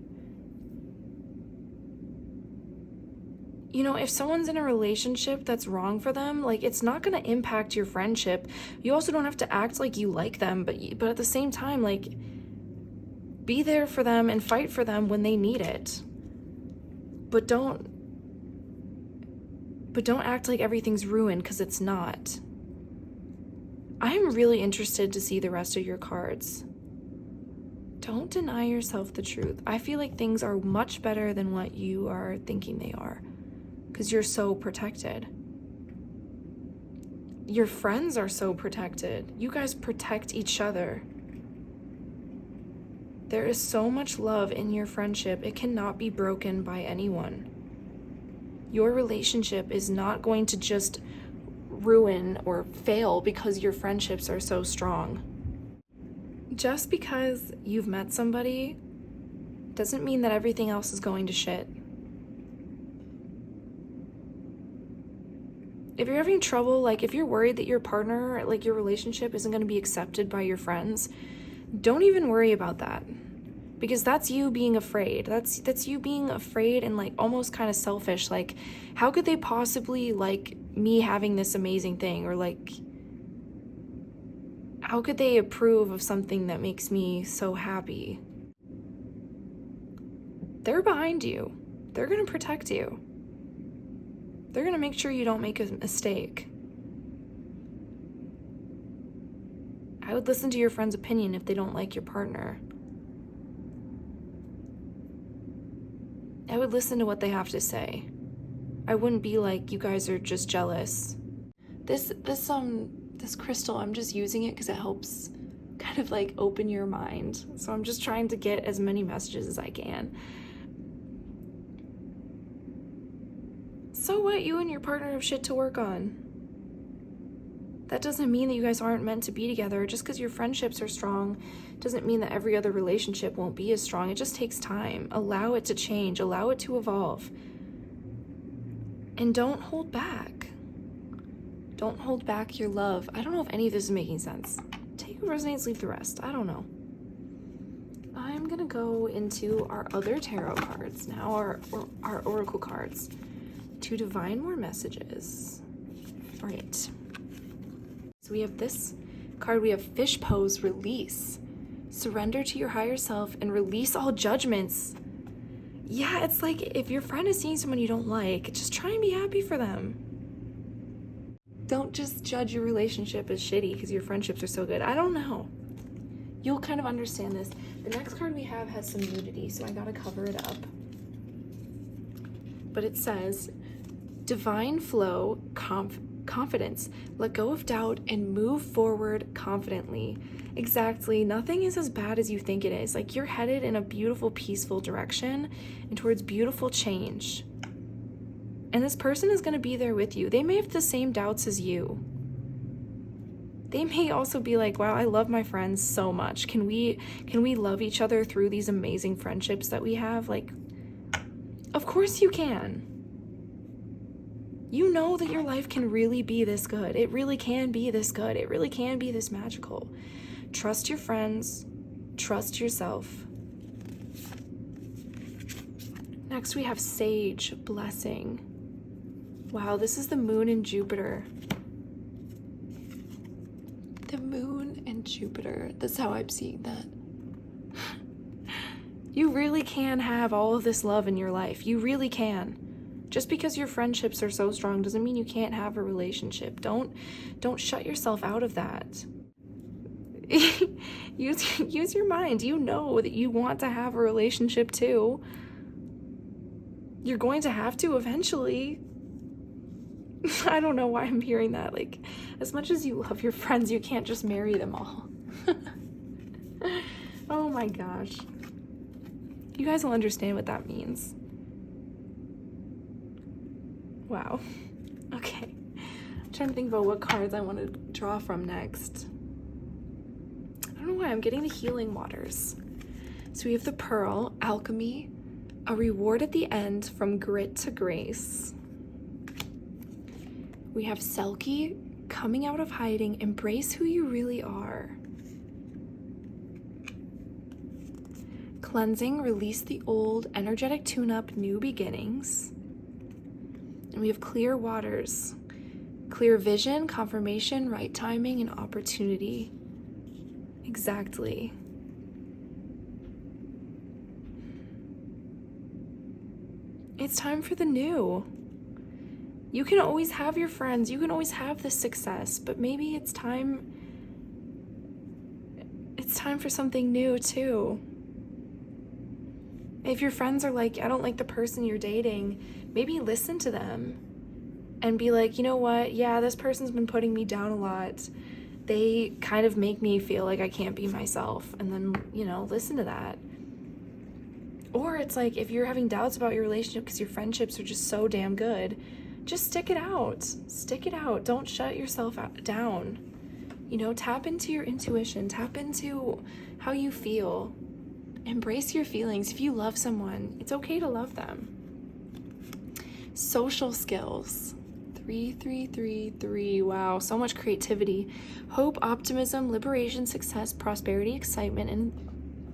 You know, if someone's in a relationship that's wrong for them, like, it's not going to impact your friendship. You also don't have to act like you like them, but at the same time, like, be there for them and fight for them when they need it. But don't act like everything's ruined, because it's not. I'm really interested to see the rest of your cards. Don't deny yourself the truth. I feel like things are much better than what you are thinking they are, because you're so protected. Your friends are so protected. You guys protect each other. There is so much love in your friendship. It cannot be broken by anyone. Your relationship is not going to just ruin or fail because your friendships are so strong. Just because you've met somebody doesn't mean that everything else is going to shit. If you're having trouble, like if you're worried that your partner, like your relationship isn't going to be accepted by your friends, don't even worry about that. Because that's you being afraid. That's you being afraid and like almost kind of selfish. Like, how could they possibly like me having this amazing thing? Or like, how could they approve of something that makes me so happy? They're behind you. They're going to protect you. They're going to make sure you don't make a mistake. I would listen to your friend's opinion if they don't like your partner. I would listen to what they have to say. I wouldn't be like, you guys are just jealous. This crystal, I'm just using it because it helps kind of like open your mind. So I'm just trying to get as many messages as I can. So what? You and your partner have shit to work on. That doesn't mean that you guys aren't meant to be together. Just because your friendships are strong doesn't mean that every other relationship won't be as strong. It just takes time. Allow it to change. Allow it to evolve. And don't hold back. Don't hold back your love. I don't know if any of this is making sense. Take what resonates, leave the rest. I don't know. I'm going to go into our other tarot cards now, our oracle cards, to divine more messages. All right. So we have this card. We have fish pose, release. Surrender to your higher self and release all judgments. Yeah, it's like if your friend is seeing someone you don't like, just try and be happy for them. Don't just judge your relationship as shitty because your friendships are so good. I don't know. You'll kind of understand this. The next card we have has some nudity, so I gotta cover it up. But it says, divine flow, confidence. Let go of doubt and move forward confidently. Exactly. Nothing is as bad as you think it is. Like, you're headed in a beautiful, peaceful direction and towards beautiful change. And this person is going to be there with you. They may have the same doubts as you. They may also be like, wow, I love my friends so much. Can we love each other through these amazing friendships that we have? Like, of course you can. You know that your life can really be this good. It really can be this good. It really can be this magical. Trust your friends. Trust yourself. Next we have Sage, blessing. Wow, this is the moon and Jupiter. The moon and Jupiter. That's how I'm seeing that. You really can have all of this love in your life. You really can. Just because your friendships are so strong doesn't mean you can't have a relationship. Don't shut yourself out of that. Use your mind. You know that you want to have a relationship too. You're going to have to eventually. I don't know why I'm hearing that. Like, as much as you love your friends, you can't just marry them all. Oh my gosh. You guys will understand what that means. Wow. Okay. I'm trying to think about what cards I want to draw from next. I don't know why I'm getting the healing waters. So we have the Pearl, alchemy, a reward at the end from grit to grace. We have Selkie, coming out of hiding, embrace who you really are. Cleansing, release the old, energetic tune-up, new beginnings. And we have clear waters, clear vision, confirmation, right timing, and opportunity. Exactly. It's time for the new. You can always have your friends, you can always have this success, but maybe it's time for something new too. If your friends are like, I don't like the person you're dating, maybe listen to them and be like, you know what? Yeah, this person's been putting me down a lot. They kind of make me feel like I can't be myself. And then, listen to that. Or it's like, if you're having doubts about your relationship because your friendships are just so damn good, just stick it out. Stick it out. Don't shut yourself down. Tap into your intuition. Tap into how you feel. Embrace your feelings. If you love someone, it's okay to love them. Social skills. 3, 3, 3, 3. Wow, so much creativity. Hope, optimism, liberation, success, prosperity, excitement, and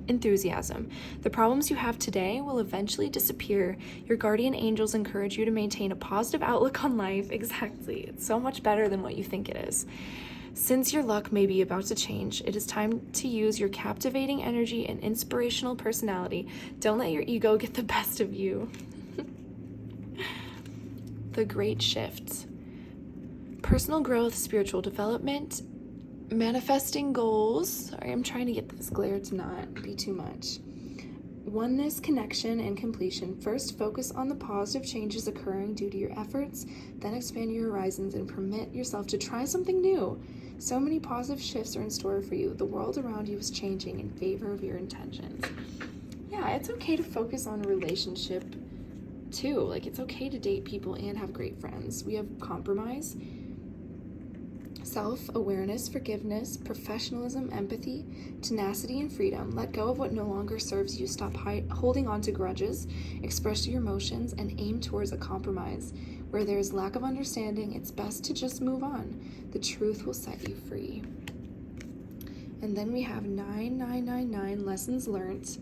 enthusiasm. The problems you have today will eventually disappear. Your guardian angels encourage you to maintain a positive outlook on life. Exactly. It's so much better than what you think it is. Since your luck may be about to change, it is time to use your captivating energy and inspirational personality. Don't let your ego get the best of you. The Great Shift. Personal growth, spiritual development, manifesting goals. Sorry, I'm trying to get this glare to not be too much. Oneness, connection, and completion. First, focus on the positive changes occurring due to your efforts, then expand your horizons and permit yourself to try something new. So many positive shifts are in store for you. The world around you is changing in favor of your intentions. Yeah, it's okay to focus on a relationship too. Like, it's okay to date people and have great friends. We have compromise, self-awareness, forgiveness, professionalism, empathy, tenacity, and freedom. Let go of what no longer serves you. Stop holding on to grudges, express your emotions, and aim towards a compromise. Where there is lack of understanding, it's best to just move on. The truth will set you free. And then we have 9999 lessons learned.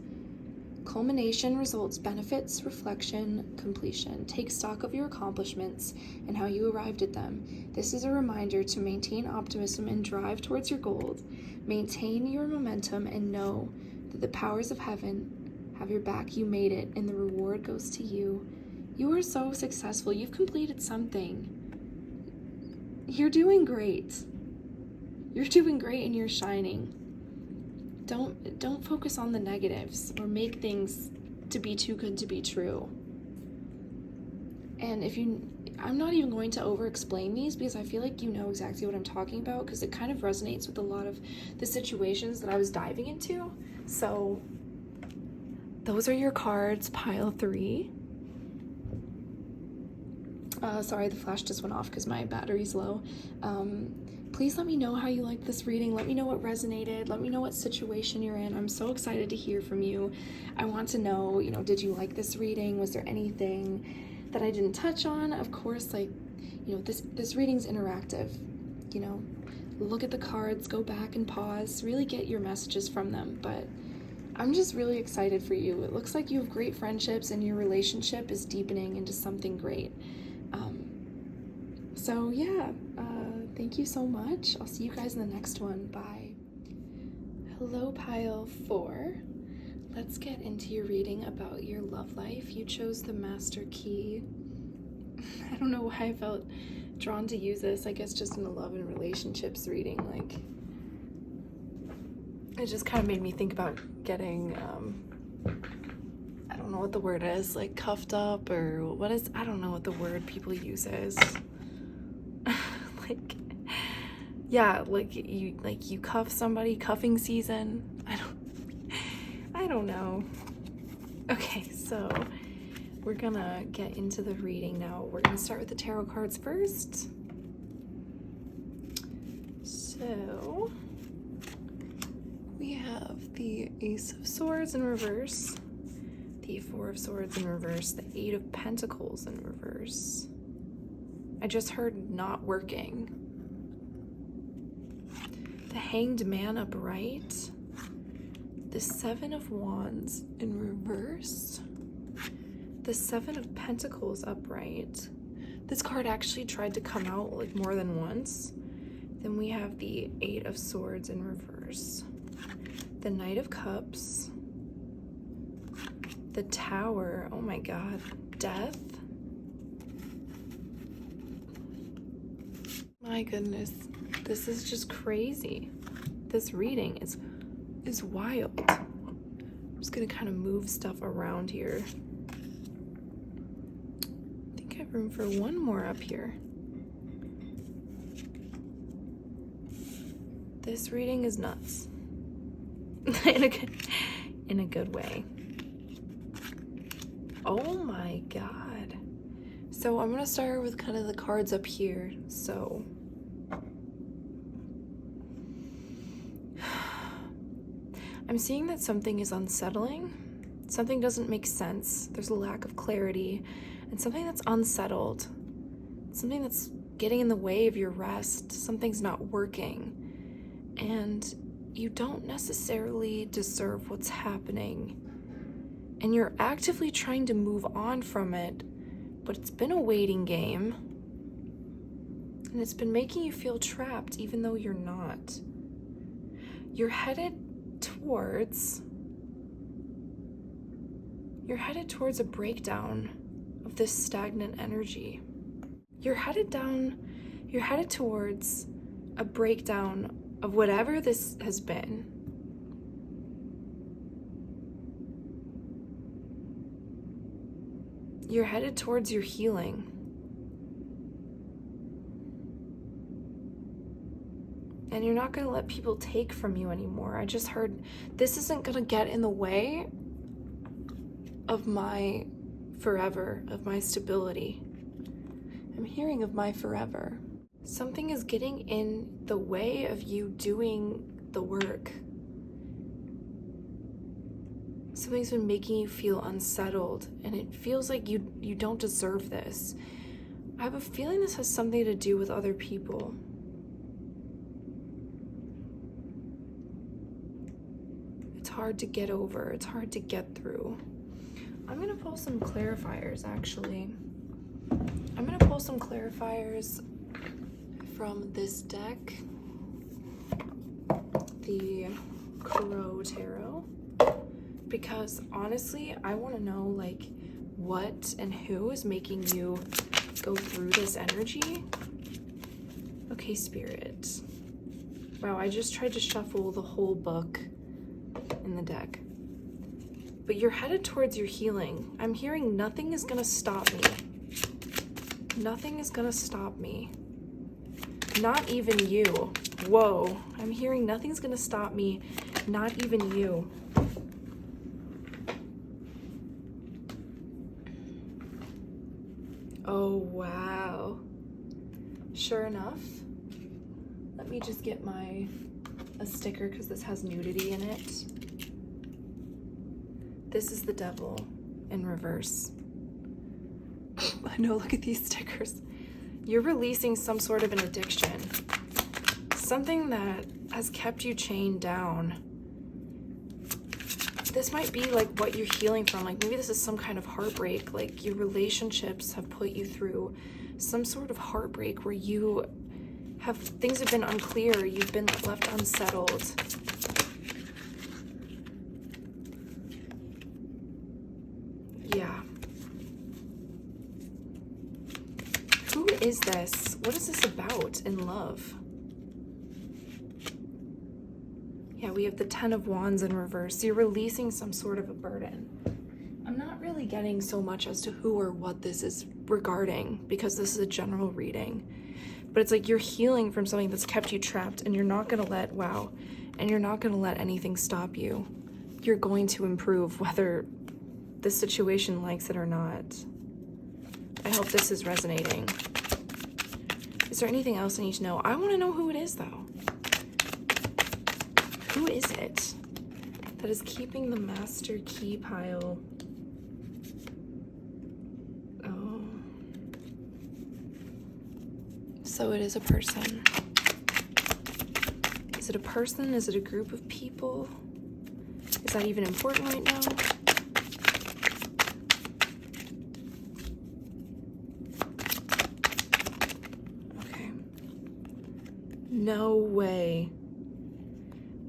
Culmination, results, benefits, reflection, completion. Take stock of your accomplishments and how you arrived at them. This is a reminder to maintain optimism and drive towards your goals. Maintain your momentum and know that the powers of heaven have your back. You made it, and the reward goes to you. You are so successful. You've completed something. You're doing great. You're doing great and you're shining. Don't focus on the negatives or make things to be too good to be true. And I'm not even going to over explain these because I feel like you know exactly what I'm talking about, because it kind of resonates with a lot of the situations that I was diving into. So those are your cards, pile 3. Sorry, the flash just went off because my battery's low. Please let me know how you liked this reading. Let me know what resonated. Let me know what situation you're in. I'm so excited to hear from you. I want to know, did you like this reading? Was there anything that I didn't touch on? Of course, this reading's interactive. Look at the cards, go back and pause, really get your messages from them. But I'm just really excited for you. It looks like you have great friendships and your relationship is deepening into something great. So yeah, thank you so much. I'll see you guys in the next one. Bye. Hello, pile 4. Let's get into your reading about your love life. You chose the Master Key. I don't know why I felt drawn to use this. I guess just in the love and relationships reading, it just kind of made me think about getting, I don't know what the word is, cuffed up, or I don't know what the word people use is. You cuff somebody, cuffing season. I don't know. Okay, so we're gonna get into the reading now. We're gonna start with the tarot cards first. So we have the Ace of Swords in reverse, the Four of Swords in reverse, the Eight of Pentacles in reverse. I just heard not working. The Hanged Man upright. The Seven of Wands in reverse. The Seven of Pentacles upright. This card actually tried to come out like more than once. Then we have the Eight of Swords in reverse. The Knight of Cups. The Tower. Oh my God. Death. My goodness. This is just crazy. This reading is wild. I'm just gonna kind of move stuff around here. I think I have room for one more up here. This reading is nuts. in a good way. Oh my God. So I'm gonna start with kind of the cards up here. So I'm seeing that something is unsettling. Something doesn't make sense. There's a lack of clarity, and something that's unsettled. Something that's getting in the way of your rest. Something's not working. And you don't necessarily deserve what's happening. And you're actively trying to move on from it, but it's been a waiting game. And it's been making you feel trapped even though you're not. You're headed towards a breakdown of this stagnant energy. You're headed towards a breakdown of whatever this has been. You're headed towards your healing. And you're not going to let people take from you anymore. I just heard this isn't going to get in the way of my forever, of my stability. I'm hearing of my forever. Something is getting in the way of you doing the work. Something's been making you feel unsettled, and it feels like you don't deserve this. I have a feeling this has something to do with other people. It's hard to get over. It's hard to get through. I'm going to pull some clarifiers, actually. I'm going to pull some clarifiers from this deck, the Crow Tarot, because honestly, I want to know like what and who is making you go through this energy. Okay, Spirit. Wow, I just tried to shuffle the whole book in the deck. But you're headed towards your healing. I'm hearing nothing is gonna stop me. Nothing is gonna stop me. Not even you. Whoa. I'm hearing nothing's gonna stop me. Not even you. Oh, wow. Sure enough. Let me just get a sticker because this has nudity in it. This is the Devil in reverse. I know, look at these stickers. You're releasing some sort of an addiction. Something that has kept you chained down. This might be like what you're healing from. Like maybe this is some kind of heartbreak. Like your relationships have put you through some sort of heartbreak where things have been unclear. You've been left unsettled. Yeah. Who is this? What is this about in love? Yeah, we have the Ten of Wands in reverse. So you're releasing some sort of a burden. I'm not really getting so much as to who or what this is regarding because this is a general reading. But it's like you're healing from something that's kept you trapped and you're not gonna let anything stop you. You're going to improve whether the situation likes it or not. I hope this is resonating. Is there anything else I need to know? I want to know who it is, though. Who is it that is keeping the Master Key pile? Oh. So it is a person. Is it a person? Is it a group of people? Is that even important right now? Okay. No way.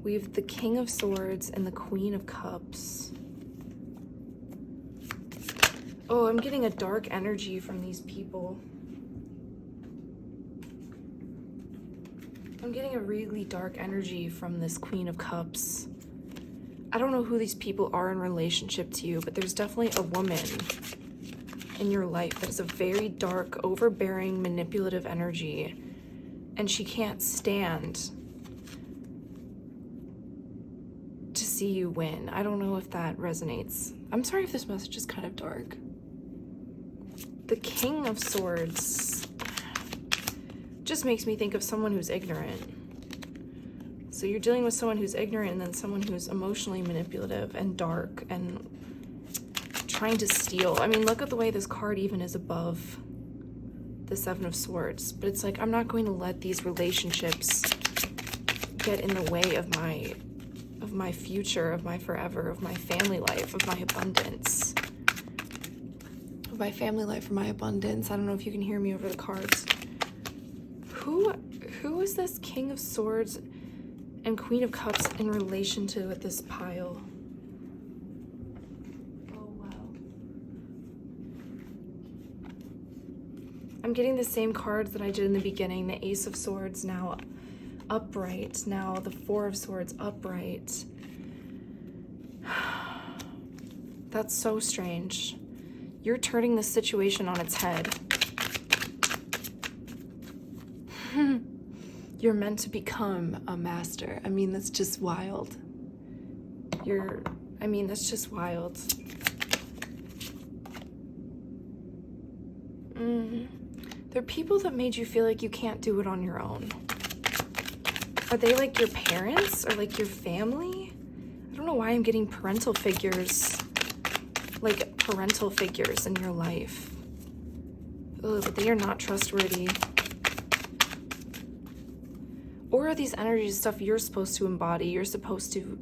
We have the King of Swords and the Queen of Cups. Oh, I'm getting a dark energy from these people. I'm getting a really dark energy from this Queen of Cups. I don't know who these people are in relationship to you, but there's definitely a woman in your life that is a very dark, overbearing, manipulative energy, and she can't stand to see you win. I don't know if that resonates. I'm sorry if this message is kind of dark. The King of Swords just makes me think of someone who's ignorant. So you're dealing with someone who's ignorant and then someone who's emotionally manipulative and dark and trying to steal. I mean, look at the way this card even is above the Seven of Swords. But it's like, I'm not going to let these relationships get in the way of my future, of my forever, of my family life, of my abundance. Of my family life, of my abundance. I don't know if you can hear me over the cards. Who is this King of Swords and Queen of Cups in relation to this pile? Oh, wow. I'm getting the same cards that I did in the beginning. The Ace of Swords now upright. Now the Four of Swords upright. That's so strange. You're turning this situation on its head. You're meant to become a master. I mean, that's just wild. That's just wild. There are people that made you feel like you can't do it on your own. Are they like your parents or like your family? I don't know why I'm getting parental figures. Like parental figures in your life. Ugh, but they are not trustworthy. Or are these energies stuff you're supposed to embody? You're supposed to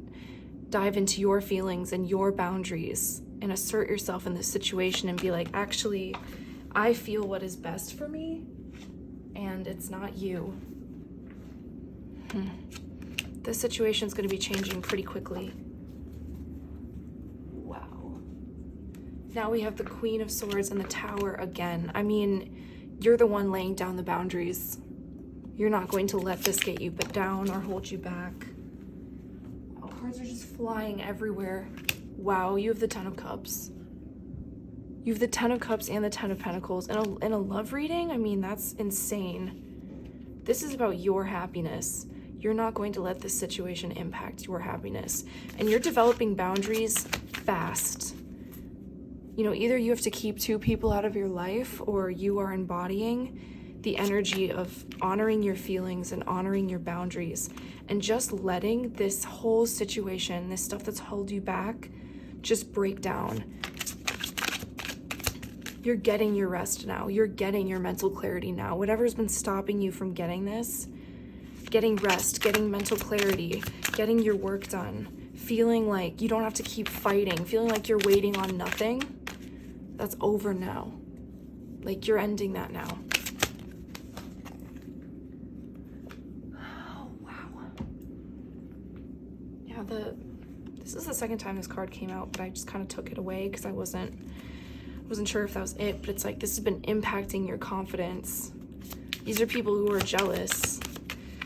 dive into your feelings and your boundaries and assert yourself in this situation and be like, actually, I feel what is best for me and it's not you. This situation's going to be changing pretty quickly. Wow. Now we have the Queen of Swords and the Tower again. I mean, you're the one laying down the boundaries. You're not going to let this get you down or hold you back. Oh, cards are just flying everywhere. Wow, you have the Ten of Cups. You have the Ten of Cups and the Ten of Pentacles. In a love reading, I mean, that's insane. This is about your happiness. You're not going to let this situation impact your happiness. And you're developing boundaries fast. You know, either you have to keep two people out of your life or you are embodying the energy of honoring your feelings and honoring your boundaries and just letting this whole situation, this stuff that's held you back, just break down. You're getting your rest now. You're getting your mental clarity now. Whatever's been stopping you from getting this, getting rest, getting mental clarity, getting your work done, feeling like you don't have to keep fighting, feeling like you're waiting on nothing, that's over now. Like, you're ending that now. This is the second time this card came out, but I just kind of took it away because I wasn't sure if that was it. But it's like, this has been impacting your confidence. These are people who are jealous.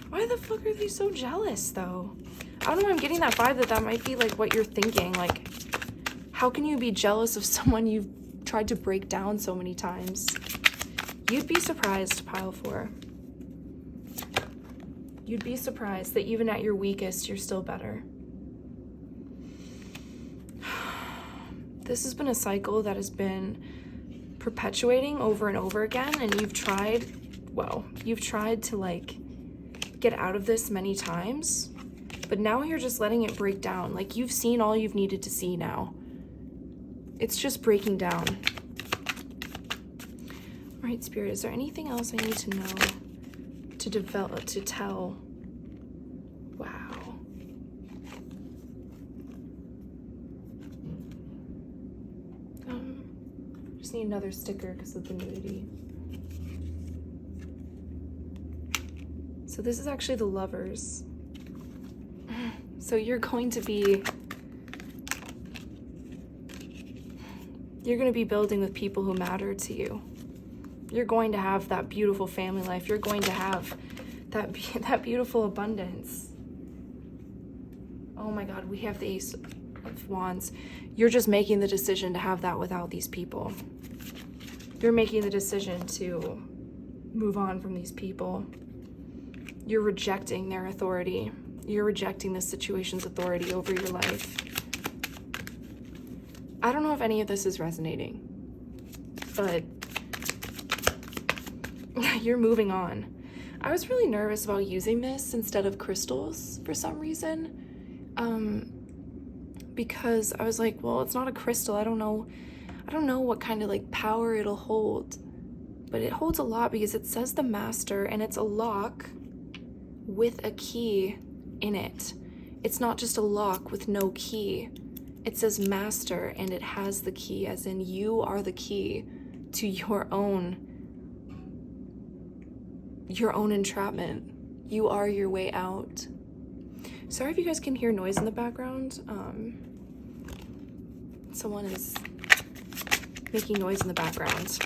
Why the fuck are they so jealous though? I don't know, I'm getting that vibe that might be like what you're thinking. Like, how can you be jealous of someone you've tried to break down so many times? You'd be surprised, pile 4. You'd be surprised that even at your weakest, you're still better. This has been a cycle that has been perpetuating over and over again, and you've tried to like get out of this many times, but now you're just letting it break down. Like, you've seen all you've needed to see now. It's just breaking down. All right, Spirit, is there anything else I need to know to develop, to tell. Wow. Just need another sticker because of the nudity. So this is actually the Lovers. So you're going to be building with people who matter to you. You're going to have that beautiful family life. You're going to have that beautiful abundance. Oh my God, we have the Ace of Wands. You're just making the decision to have that without these people. You're making the decision to move on from these people. You're rejecting their authority. You're rejecting this situation's authority over your life. I don't know if any of this is resonating, but you're moving on. I was really nervous about using this instead of crystals for some reason, because I was like, well, it's not a crystal. I don't know what kind of like power it'll hold, but it holds a lot because it says the Master and it's a lock with a key in it. It's not just a lock with no key. It says Master and it has the key, as in you are the key to your own entrapment. You are your way out. Sorry if you guys can hear noise in the background. Someone is making noise in the background.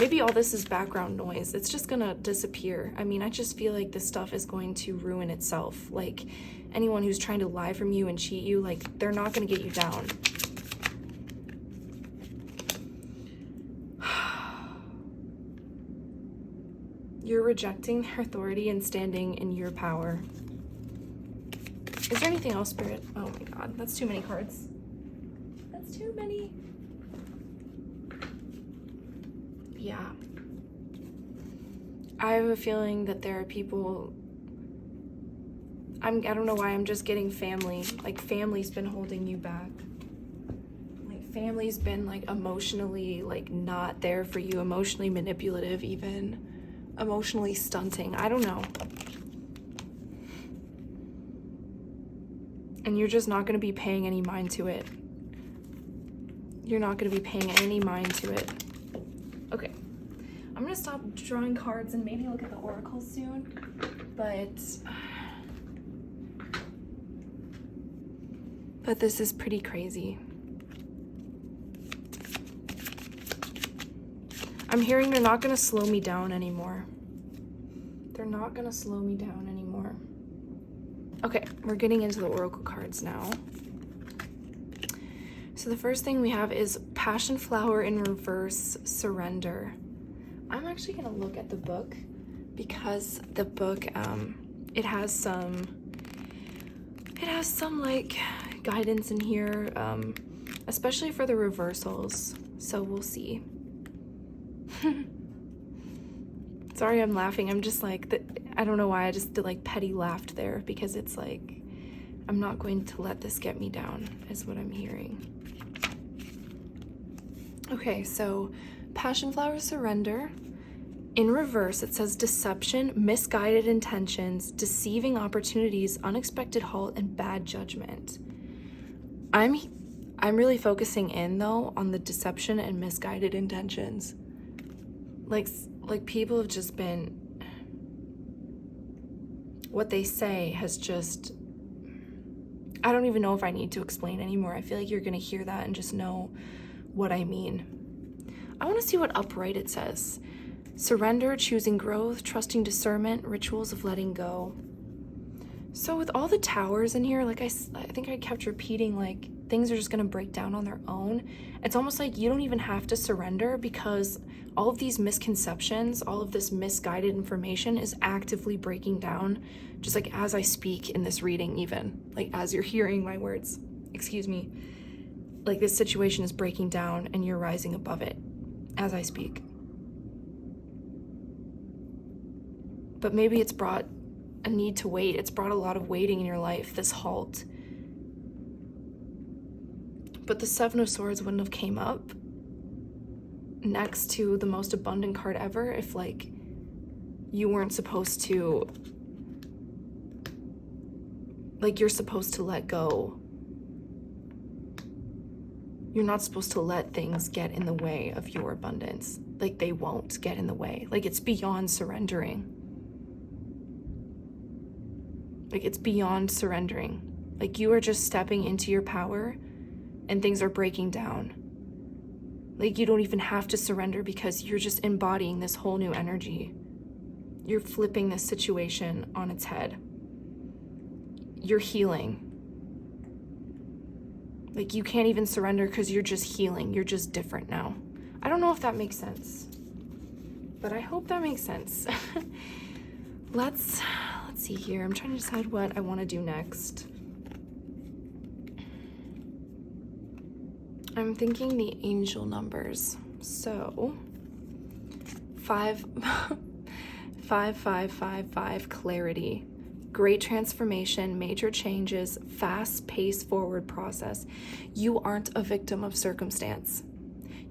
Maybe all this is background noise. It's just gonna disappear. I mean, I just feel like this stuff is going to ruin itself. Like, anyone who's trying to lie from you and cheat you, like, they're not gonna get you down. You're rejecting their authority and standing in your power. Is there anything else, Spirit? Oh my God, that's too many cards. That's too many. Yeah. I have a feeling that there are people, I don't know why, I'm just getting family. Like, family's been holding you back. Like, family's been, like, emotionally, like, not there for you, emotionally manipulative even, emotionally stunting. I don't know. And you're just not going to be paying any mind to it. You're not going to be paying any mind to it. Okay. I'm going to stop drawing cards and maybe look at the oracle soon. But this is pretty crazy. I'm hearing they're not going to slow me down anymore. They're not going to slow me down anymore. Okay, we're getting into the oracle cards now. So the first thing we have is Passion Flower in reverse, Surrender. I'm actually going to look at the book because the book, it has some like guidance in here, especially for the reversals. So we'll see. Sorry, I'm laughing. I'm just like, I don't know why I just did like petty laughed there, because it's like, I'm not going to let this get me down, is what I'm hearing. Okay, so Passion Flower, Surrender. In reverse, it says deception, misguided intentions, deceiving opportunities, unexpected halt, and bad judgment. I'm really focusing in though on the deception and misguided intentions. Like people have just been, what they say has just, I don't even know if I need to explain anymore. I feel like you're gonna hear that and just know what I mean. I want to see what upright it says. Surrender, choosing growth, trusting discernment, rituals of letting go. So with all the towers in here, like I think I kept repeating, like, things are just going to break down on their own. It's almost like you don't even have to surrender, because all of these misconceptions, all of this misguided information is actively breaking down, just like as I speak in this reading, even like as you're hearing my words, excuse me, like this situation is breaking down and you're rising above it as I speak. But maybe it's brought a need to wait. It's brought a lot of waiting in your life, this halt. But the Seven of Swords wouldn't have came up next to the most abundant card ever if, like, you weren't supposed to, like, you're supposed to let go. You're not supposed to let things get in the way of your abundance. Like, they won't get in the way. Like, it's beyond surrendering. Like, it's beyond surrendering. Like, you are just stepping into your power and things are breaking down. Like, you don't even have to surrender because you're just embodying this whole new energy. You're flipping this situation on its head. You're healing. Like, you can't even surrender because you're just healing. You're just different now. I don't know if that makes sense, but I hope that makes sense. Let's see here. I'm trying to decide what I want to do next. I'm thinking the angel numbers. So 5 clarity. Great transformation, major changes, fast-paced forward process. You aren't a victim of circumstance.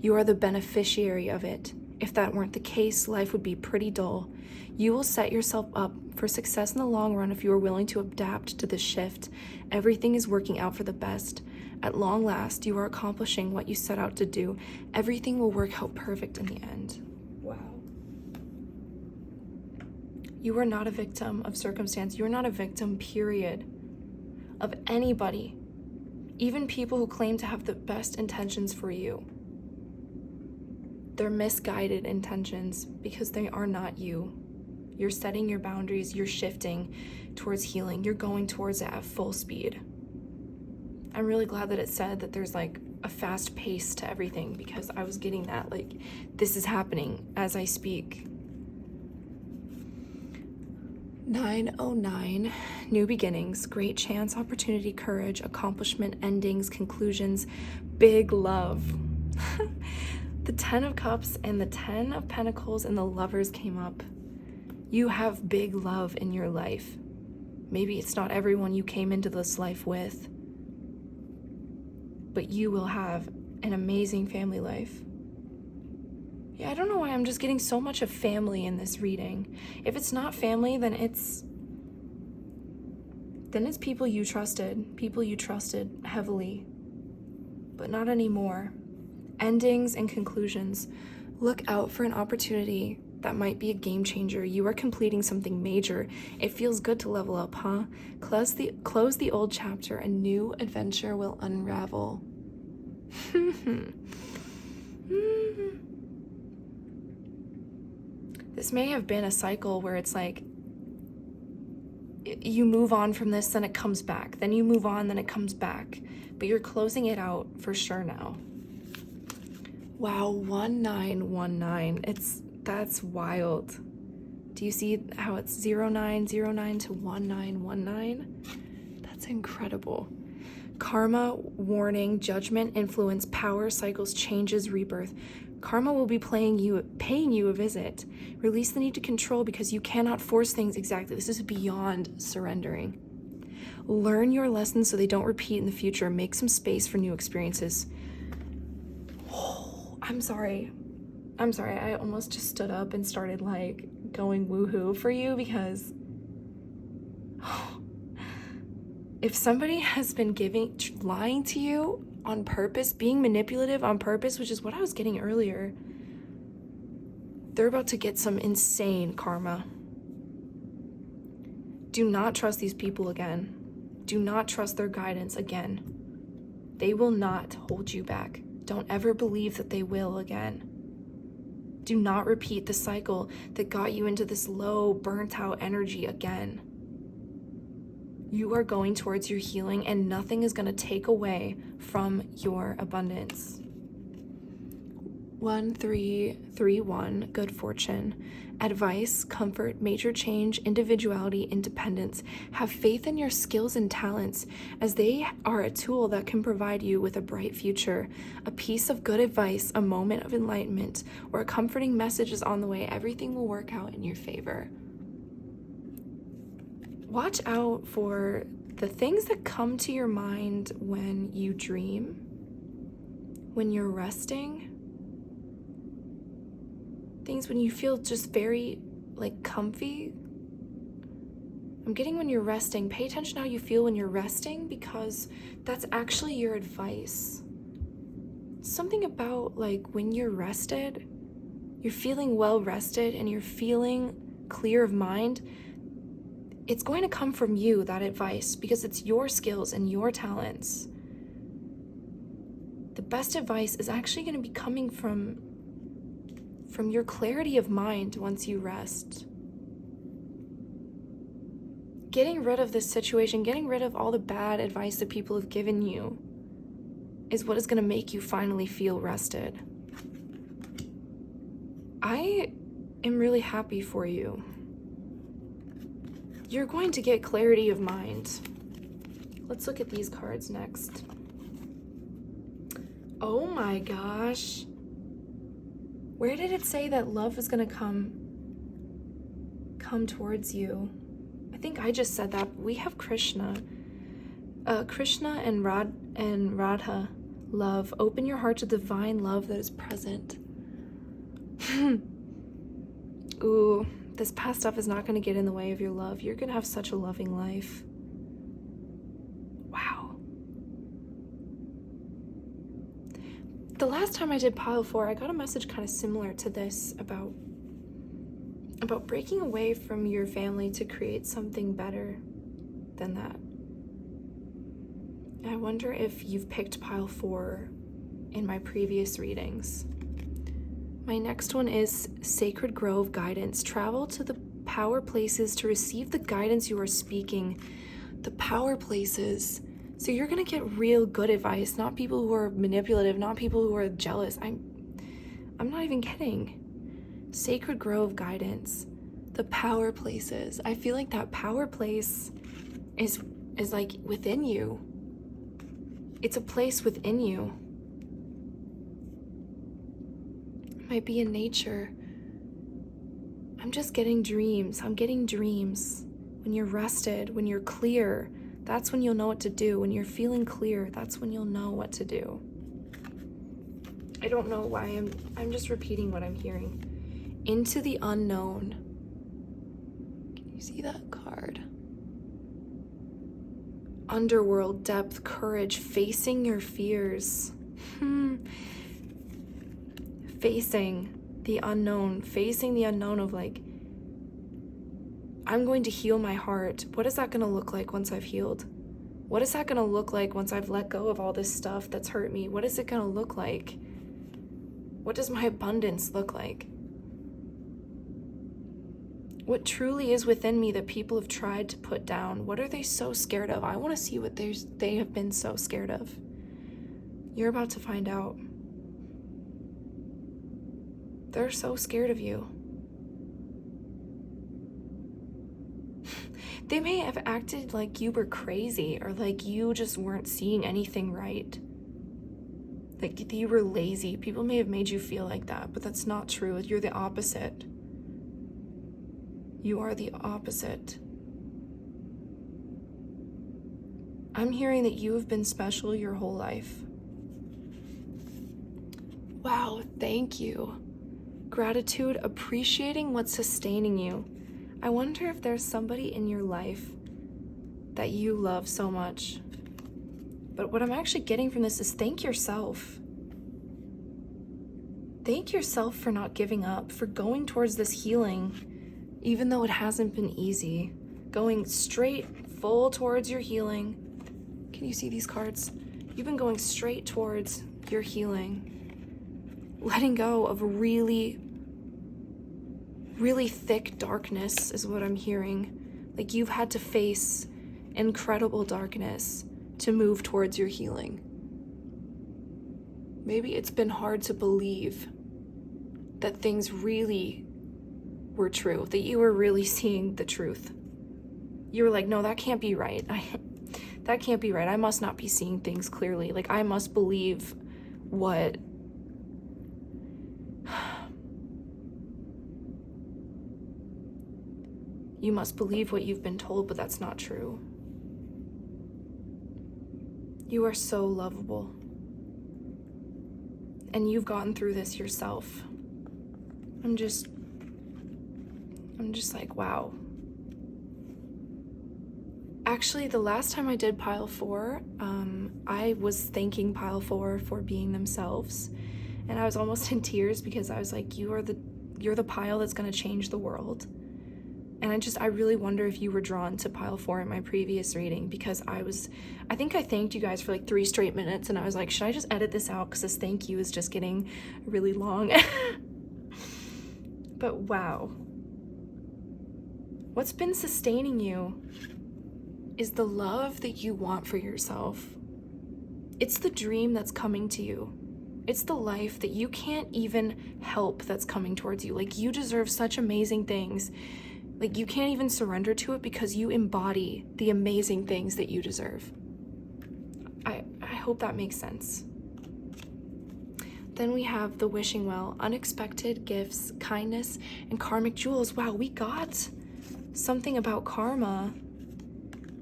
You are the beneficiary of it. If that weren't the case, life would be pretty dull. You will set yourself up for success in the long run if you are willing to adapt to the shift. Everything is working out for the best. At long last, you are accomplishing what you set out to do. Everything will work out perfect in the end. Wow. You are not a victim of circumstance. You are not a victim, period, of anybody, even people who claim to have the best intentions for you. They're misguided intentions because they are not you. You're setting your boundaries. You're shifting towards healing. You're going towards it at full speed. I'm really glad that it said that there's like a fast pace to everything, because I was getting that, like, this is happening as I speak. 909, new beginnings, great chance, opportunity, courage, accomplishment, endings, conclusions, big love. The 10 of Cups and the 10 of Pentacles and the Lovers came up. You have big love in your life. Maybe it's not everyone you came into this life with, but you will have an amazing family life. Yeah, I don't know why I'm just getting so much of family in this reading. If it's not family, then it's people you trusted heavily, but not anymore. Endings and conclusions. Look out for an opportunity that might be a game changer. You are completing something major. It feels good to level up, huh? Close the old chapter. A new adventure will unravel. This may have been a cycle where it's like, you move on from this, then it comes back. Then you move on, then it comes back. But you're closing it out for sure now. Wow, 1919. That's wild. Do you see how it's 0909 to 1919? That's incredible. Karma, warning, judgment, influence, power, cycles, changes, rebirth. Karma will be paying you a visit. Release the need to control because you cannot force things exactly. This is beyond surrendering. Learn your lessons so they don't repeat in the future. Make some space for new experiences. Oh, I'm sorry. I almost just stood up and started like going woohoo for you, because if somebody has been lying to you on purpose, being manipulative on purpose, which is what I was getting earlier, they're about to get some insane karma. Do not trust these people again. Do not trust their guidance again. They will not hold you back. Don't ever believe that they will again. Do not repeat the cycle that got you into this low, burnt out energy again. You are going towards your healing, and nothing is going to take away from your abundance. 1331, good fortune. Advice, comfort, major change, individuality, independence. Have faith in your skills and talents, as they are a tool that can provide you with a bright future. A piece of good advice, a moment of enlightenment, or a comforting message is on the way. Everything will work out in your favor. Watch out for the things that come to your mind when you dream, when you're resting. Things when you feel just very like comfy. I'm getting when you're resting. Pay attention how you feel when you're resting, because that's actually your advice. Something about like when you're rested, you're feeling well rested and you're feeling clear of mind, it's going to come from you, that advice, because it's your skills and your talents. The best advice is actually going to be coming from your clarity of mind once you rest. Getting rid of this situation, getting rid of all the bad advice that people have given you is what is going to make you finally feel rested. I am really happy for you. You're going to get clarity of mind. Let's look at these cards next. Oh my gosh. Where did it say that love is going to come towards you? I think I just said that. We have Krishna. Krishna and Radha love. Open your heart to divine love that is present. Ooh, this past stuff is not going to get in the way of your love. You're going to have such a loving life. Wow. The last time I did pile 4, I got a message kind of similar to this about breaking away from your family to create something better than that. I wonder if you've picked pile 4 in my previous readings. My next one is Sacred Grove Guidance. Travel to the power places to receive the guidance you are speaking. The power places. So you're going to get real good advice, not people who are manipulative, not people who are jealous. I'm not even kidding. Sacred Grove Guidance. The power places. I feel like that power place is like within you. It's a place within you. It might be in nature. I'm just getting dreams. I'm getting dreams. When you're rested, when you're clear, that's when you'll know what to do. When you're feeling clear, that's when you'll know what to do. I don't know why I'm just repeating what I'm hearing. Into the unknown. Can you see that card? Underworld, depth, courage, facing your fears. Facing the unknown of like, I'm going to heal my heart. What is that going to look like once I've healed? What is that going to look like once I've let go of all this stuff that's hurt me? What is it going to look like? What does my abundance look like? What truly is within me that people have tried to put down? What are they so scared of? I want to see what they have been so scared of. You're about to find out. They're so scared of you. They may have acted like you were crazy or like you just weren't seeing anything right. Like you were lazy. People may have made you feel like that, but that's not true. You're the opposite. You are the opposite. I'm hearing that you have been special your whole life. Wow, thank you. Gratitude, appreciating what's sustaining you. I wonder if there's somebody in your life that you love so much. But what I'm actually getting from this is thank yourself. Thank yourself for not giving up, for going towards this healing, even though it hasn't been easy. Going straight, full towards your healing. Can you see these cards? You've been going straight towards your healing. Letting go of really thick darkness is what I'm hearing. Like you've had to face incredible darkness to move towards your healing. Maybe it's been hard to believe that things really were true, that you were really seeing the truth. You were like, no, that can't be right. That can't be right. I must not be seeing things clearly. Like I must believe what you must believe what you've been told, but that's not true. You are so lovable. And you've gotten through this yourself. I'm I'm just like, wow. Actually, the last time I did pile 4, I was thanking pile 4 for being themselves, and I was almost in tears because I was like, you're the pile that's going to change the world. And I really wonder if you were drawn to pile 4 in my previous reading, because I think I thanked you guys for like 3 straight minutes, and I was like, should I just edit this out because this thank you is just getting really long. But wow. What's been sustaining you is the love that you want for yourself. It's the dream that's coming to you. It's the life that you can't even help that's coming towards you. Like, you deserve such amazing things. Like, you can't even surrender to it because you embody the amazing things that you deserve. I hope that makes sense. Then we have the wishing well, unexpected gifts, kindness, and karmic jewels. Wow, we got something about karma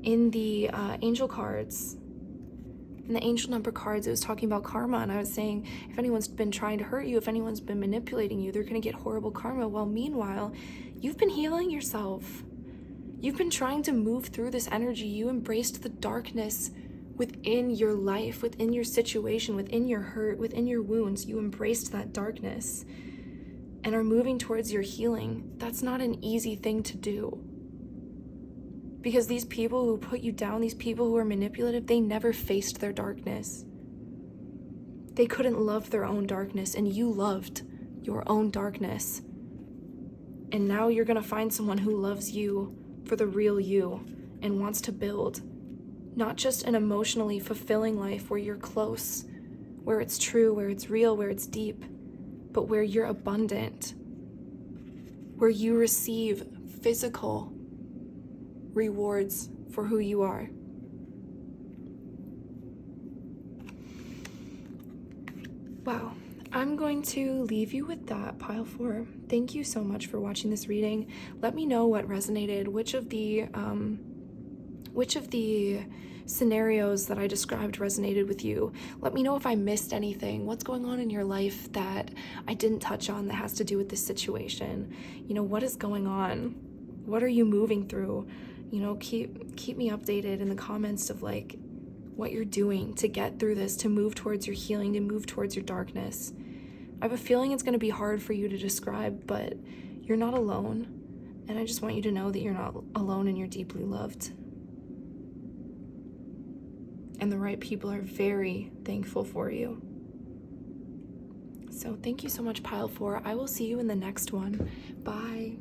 in the angel cards. In the angel number cards, it was talking about karma, and I was saying, if anyone's been trying to hurt you, if anyone's been manipulating you, they're going to get horrible karma. Well, meanwhile, you've been healing yourself. You've been trying to move through this energy. You embraced the darkness within your life, within your situation, within your hurt, within your wounds. You embraced that darkness and are moving towards your healing. That's not an easy thing to do. Because these people who put you down, these people who are manipulative, they never faced their darkness. They couldn't love their own darkness, and you loved your own darkness. And now you're gonna find someone who loves you for the real you and wants to build not just an emotionally fulfilling life where you're close, where it's true, where it's real, where it's deep, but where you're abundant, where you receive physical rewards for who you are. Wow, I'm going to leave you with that, pile 4. Thank you so much for watching this reading. Let me know what resonated, which of the scenarios that I described resonated with you. Let me know if I missed anything. What's going on in your life that I didn't touch on that has to do with this situation? You know, what is going on? What are you moving through? You know, keep me updated in the comments of like what you're doing to get through this, to move towards your healing, to move towards your darkness. I have a feeling it's going to be hard for you to describe, but you're not alone. And I just want you to know that you're not alone and you're deeply loved. And the right people are very thankful for you. So thank you so much, pile 4. I will see you in the next one. Bye.